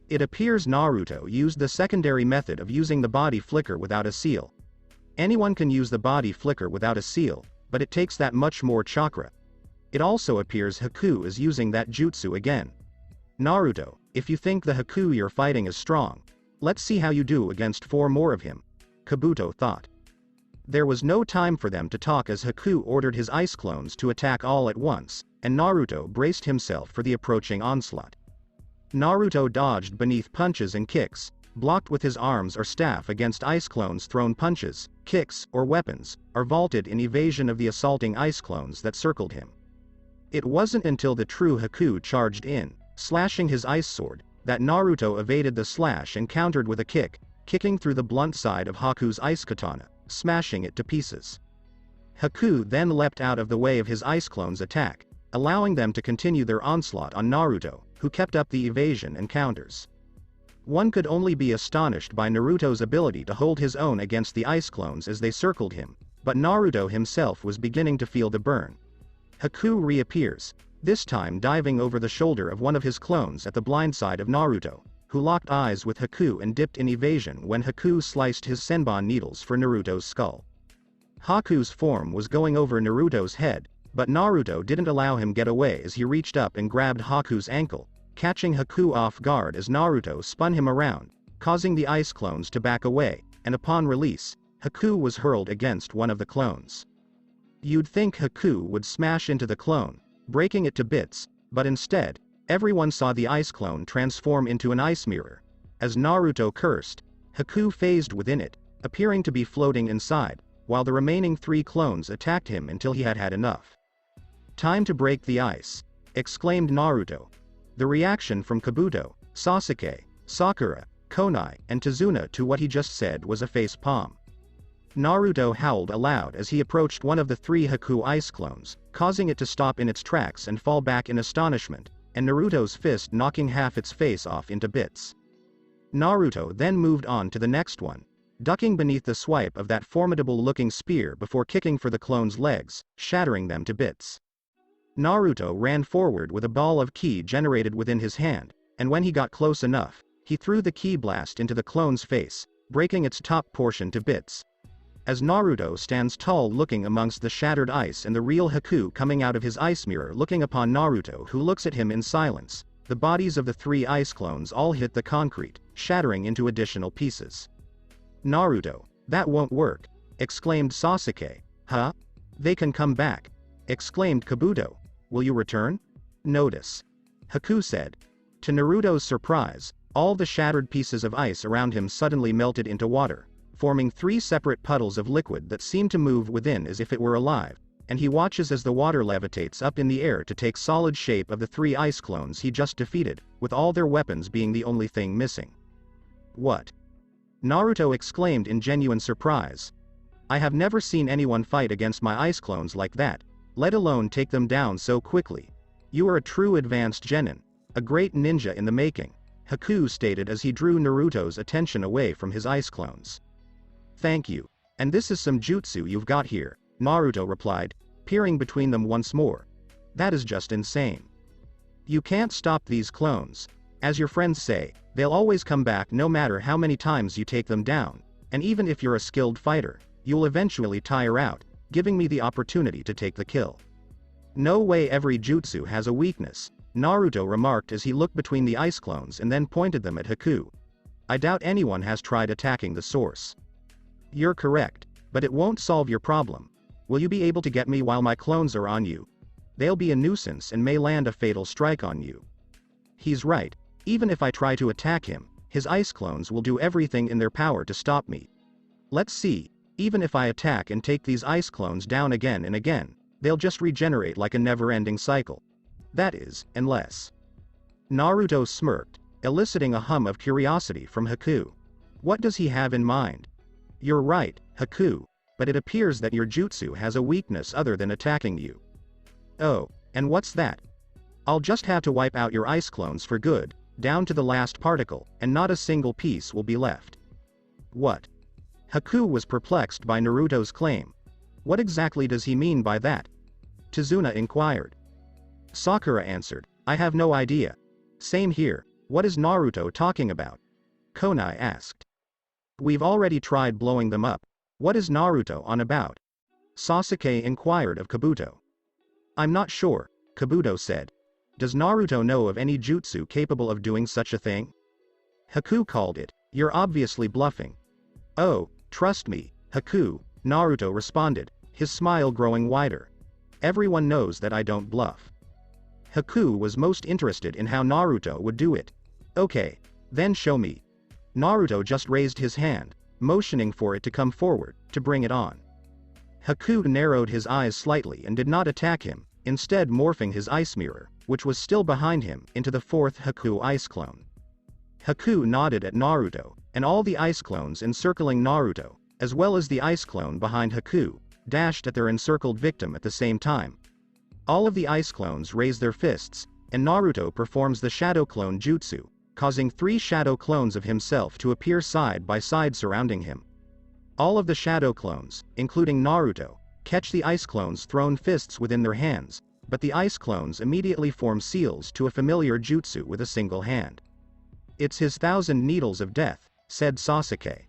It appears Naruto used the secondary method of using the body flicker without a seal. Anyone can use the body flicker without a seal, but it takes that much more chakra. It also appears Haku is using that jutsu again. Naruto, if you think the Haku you're fighting is strong, let's see how you do against 4 more of him, Kabuto thought. There was no time for them to talk as Haku ordered his ice clones to attack all at once, and Naruto braced himself for the approaching onslaught. Naruto dodged beneath punches and kicks, blocked with his arms or staff against ice clones' thrown punches, kicks, or weapons, or vaulted in evasion of the assaulting ice clones that circled him. It wasn't until the true Haku charged in, slashing his ice sword, that Naruto evaded the slash and countered with a kick, kicking through the blunt side of Haku's ice katana, smashing it to pieces. Haku then leapt out of the way of his ice clones' attack, allowing them to continue their onslaught on Naruto, who kept up the evasion and counters. One could only be astonished by Naruto's ability to hold his own against the ice clones as they circled him, but Naruto himself was beginning to feel the burn. Haku reappears, this time diving over the shoulder of one of his clones at the blind side of Naruto, who locked eyes with Haku and dipped in evasion when Haku sliced his senbon needles for Naruto's skull. Haku's form was going over Naruto's head, but Naruto didn't allow him get away as he reached up and grabbed Haku's ankle, catching Haku off guard as Naruto spun him around, causing the ice clones to back away, and upon release, Haku was hurled against one of the clones. You'd think Haku would smash into the clone, breaking it to bits, but instead, everyone saw the ice clone transform into an ice mirror. As Naruto cursed, Haku phased within it, appearing to be floating inside, while the remaining 3 clones attacked him until he had had enough. "Time to break the ice," exclaimed Naruto. The reaction from Kabuto, Sasuke, Sakura, Konai, and Tazuna to what he just said was a face palm. Naruto howled aloud as he approached one of the 3 Haku ice clones, causing it to stop in its tracks and fall back in astonishment, and Naruto's fist knocking half its face off into bits. Naruto then moved on to the next one, ducking beneath the swipe of that formidable-looking spear before kicking for the clone's legs, shattering them to bits. Naruto ran forward with a ball of ki generated within his hand, and when he got close enough, he threw the ki blast into the clone's face, breaking its top portion to bits. As Naruto stands tall looking amongst the shattered ice and the real Haku coming out of his ice mirror looking upon Naruto who looks at him in silence, the bodies of the 3 ice clones all hit the concrete, shattering into additional pieces. "Naruto, that won't work," exclaimed Sasuke. "Huh? They can come back," exclaimed Kabuto. "Will you return?" "Notice," Haku said. To Naruto's surprise, all the shattered pieces of ice around him suddenly melted into water, forming 3 separate puddles of liquid that seemed to move within as if it were alive, and he watches as the water levitates up in the air to take solid shape of the 3 ice clones he just defeated, with all their weapons being the only thing missing. "What?" Naruto exclaimed in genuine surprise. "I have never seen anyone fight against my ice clones like that, let alone take them down so quickly. You are a true advanced genin, a great ninja in the making," Haku stated as he drew Naruto's attention away from his ice clones. "Thank you. And this is some jutsu you've got here," Naruto replied, peering between them once more. "That is just insane. You can't stop these clones. As your friends say, they'll always come back no matter how many times you take them down, and even if you're a skilled fighter, you'll eventually tire out, giving me the opportunity to take the kill." "No way, every jutsu has a weakness," Naruto remarked as he looked between the ice clones and then pointed them at Haku. "I doubt anyone has tried attacking the source." "You're correct, but it won't solve your problem. Will you be able to get me while my clones are on you? They'll be a nuisance and may land a fatal strike on you." He's right. Even if I try to attack him, his ice clones will do everything in their power to stop me. Let's see, even if I attack and take these ice clones down again and again, they'll just regenerate like a never-ending cycle. That is, unless... Naruto smirked, eliciting a hum of curiosity from Haku. What does he have in mind? "You're right, Haku, but it appears that your jutsu has a weakness other than attacking you." "Oh, and what's that?" "I'll just have to wipe out your ice clones for good, down to the last particle, and not a single piece will be left." "What?" Haku was perplexed by Naruto's claim. "What exactly does he mean by that?" Tazuna inquired. Sakura answered, "I have no idea." "Same here, what is Naruto talking about?" Konai asked. "We've already tried blowing them up. What is Naruto on about?" Sasuke inquired of Kabuto. "I'm not sure," Kabuto said. "Does Naruto know of any jutsu capable of doing such a thing?" Haku called it, "You're obviously bluffing." "Oh, trust me, Haku," Naruto responded, his smile growing wider. "Everyone knows that I don't bluff." Haku was most interested in how Naruto would do it. "Okay, then show me." Naruto just raised his hand, motioning for it to come forward, to bring it on. Haku narrowed his eyes slightly and did not attack him, instead morphing his ice mirror, which was still behind him, into the 4th Haku ice clone. Haku nodded at Naruto, and all the ice clones encircling Naruto, as well as the ice clone behind Haku, dashed at their encircled victim at the same time. All of the ice clones raise their fists, and Naruto performs the shadow clone jutsu, causing 3 shadow clones of himself to appear side by side surrounding him. All of the shadow clones, including Naruto, catch the ice clones' thrown fists within their hands, but the ice clones immediately form seals to a familiar jutsu with a single hand. "It's his 1,000 needles of death," said Sasuke.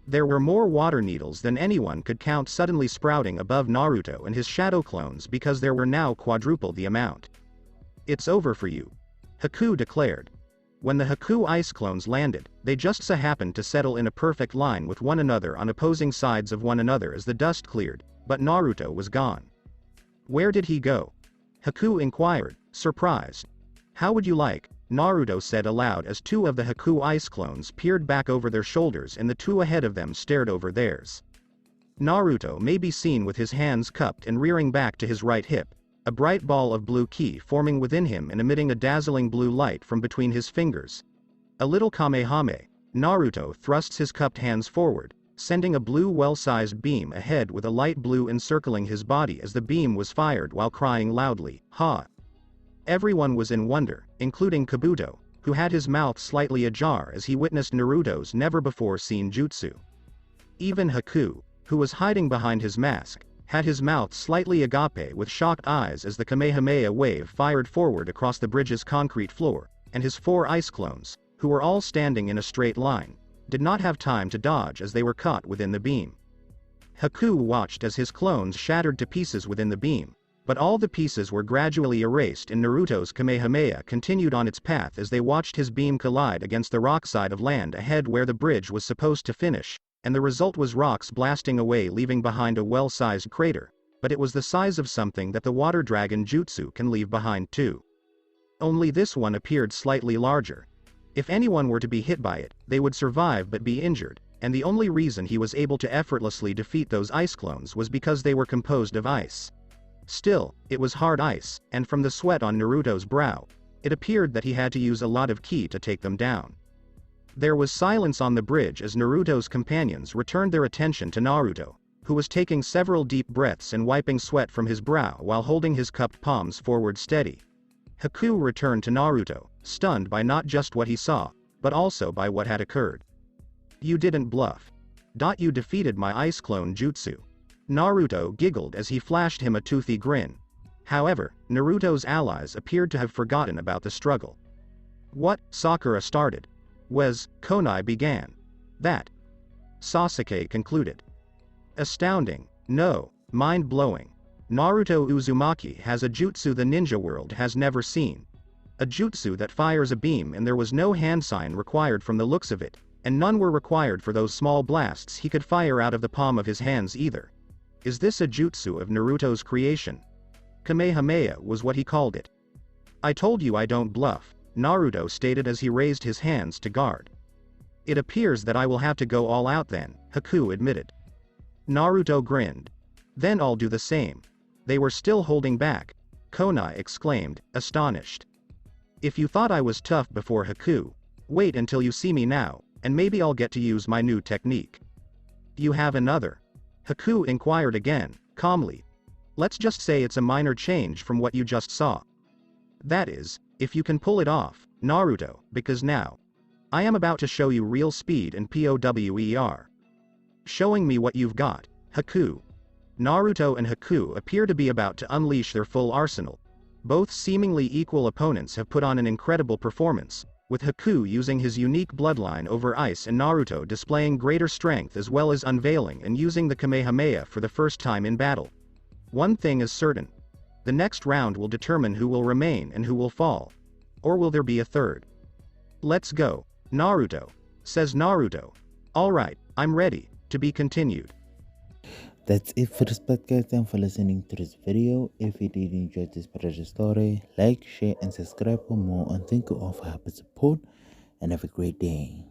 There were more water needles than anyone could count suddenly sprouting above Naruto and his shadow clones because there were now quadruple the amount. "It's over for you," Haku declared. When the Haku ice clones landed, they just so happened to settle in a perfect line with one another on opposing sides of one another as the dust cleared, but Naruto was gone. "Where did he go?" Haku inquired, surprised. "How would you like?" Naruto said aloud as 2 of the Haku ice clones peered back over their shoulders and the 2 ahead of them stared over theirs. Naruto may be seen with his hands cupped and rearing back to his right hip, a bright ball of blue ki forming within him and emitting a dazzling blue light from between his fingers. A little Kamehame, Naruto thrusts his cupped hands forward, sending a blue well-sized beam ahead with a light blue encircling his body as the beam was fired while crying loudly, "Ha!" Everyone was in wonder, including Kabuto, who had his mouth slightly ajar as he witnessed Naruto's never-before-seen jutsu. Even Haku, who was hiding behind his mask, had his mouth slightly agape with shocked eyes as the Kamehameha wave fired forward across the bridge's concrete floor, and his 4 ice clones, who were all standing in a straight line, did not have time to dodge as they were caught within the beam. Haku watched as his clones shattered to pieces within the beam, but all the pieces were gradually erased and Naruto's Kamehameha continued on its path as they watched his beam collide against the rock side of land ahead where the bridge was supposed to finish, and the result was rocks blasting away leaving behind a well-sized crater, but it was the size of something that the water dragon jutsu can leave behind too. Only this one appeared slightly larger. If anyone were to be hit by it, they would survive but be injured, and the only reason he was able to effortlessly defeat those ice clones was because they were composed of ice. Still, it was hard ice, and from the sweat on Naruto's brow, it appeared that he had to use a lot of ki to take them down. There was silence on the bridge as Naruto's companions returned their attention to Naruto, who was taking several deep breaths and wiping sweat from his brow while holding his cupped palms forward steady. Haku returned to Naruto, stunned by not just what he saw, but also by what had occurred. "You didn't bluff. You defeated my ice clone jutsu." Naruto giggled as he flashed him a toothy grin. However, Naruto's allies appeared to have forgotten about the struggle. "What?" Sakura started. Konai began. "That," Sasuke concluded. "Astounding. No, mind-blowing. Naruto Uzumaki has a jutsu the ninja world has never seen. A jutsu that fires a beam and there was no hand sign required from the looks of it, and none were required for those small blasts he could fire out of the palm of his hands either. Is this a jutsu of Naruto's creation? Kamehameha was what he called it." "I told you I don't bluff," Naruto stated as he raised his hands to guard. "It appears that I will have to go all out then," Haku admitted. Naruto grinned. "Then I'll do the same." "They were still holding back," Konai exclaimed, astonished. "If you thought I was tough before Haku, wait until you see me now, and maybe I'll get to use my new technique." "You have another?" Haku inquired again, calmly. "Let's just say it's a minor change from what you just saw. That is, if you can pull it off, Naruto, because now, I am about to show you real speed and power. Showing me what you've got, Haku." Naruto and Haku appear to be about to unleash their full arsenal. Both seemingly equal opponents have put on an incredible performance, with Haku using his unique bloodline over ice and Naruto displaying greater strength as well as unveiling and using the Kamehameha for the first time in battle. One thing is certain. The next round will determine who will remain and who will fall. Or will there be a third? "Let's go, Naruto," says Naruto. "Alright, I'm ready, to be continued." That's it for this podcast and for listening to this video. If you did enjoy this part of the story, like, share, and subscribe for more. And thank you all for helping support. And have a great day.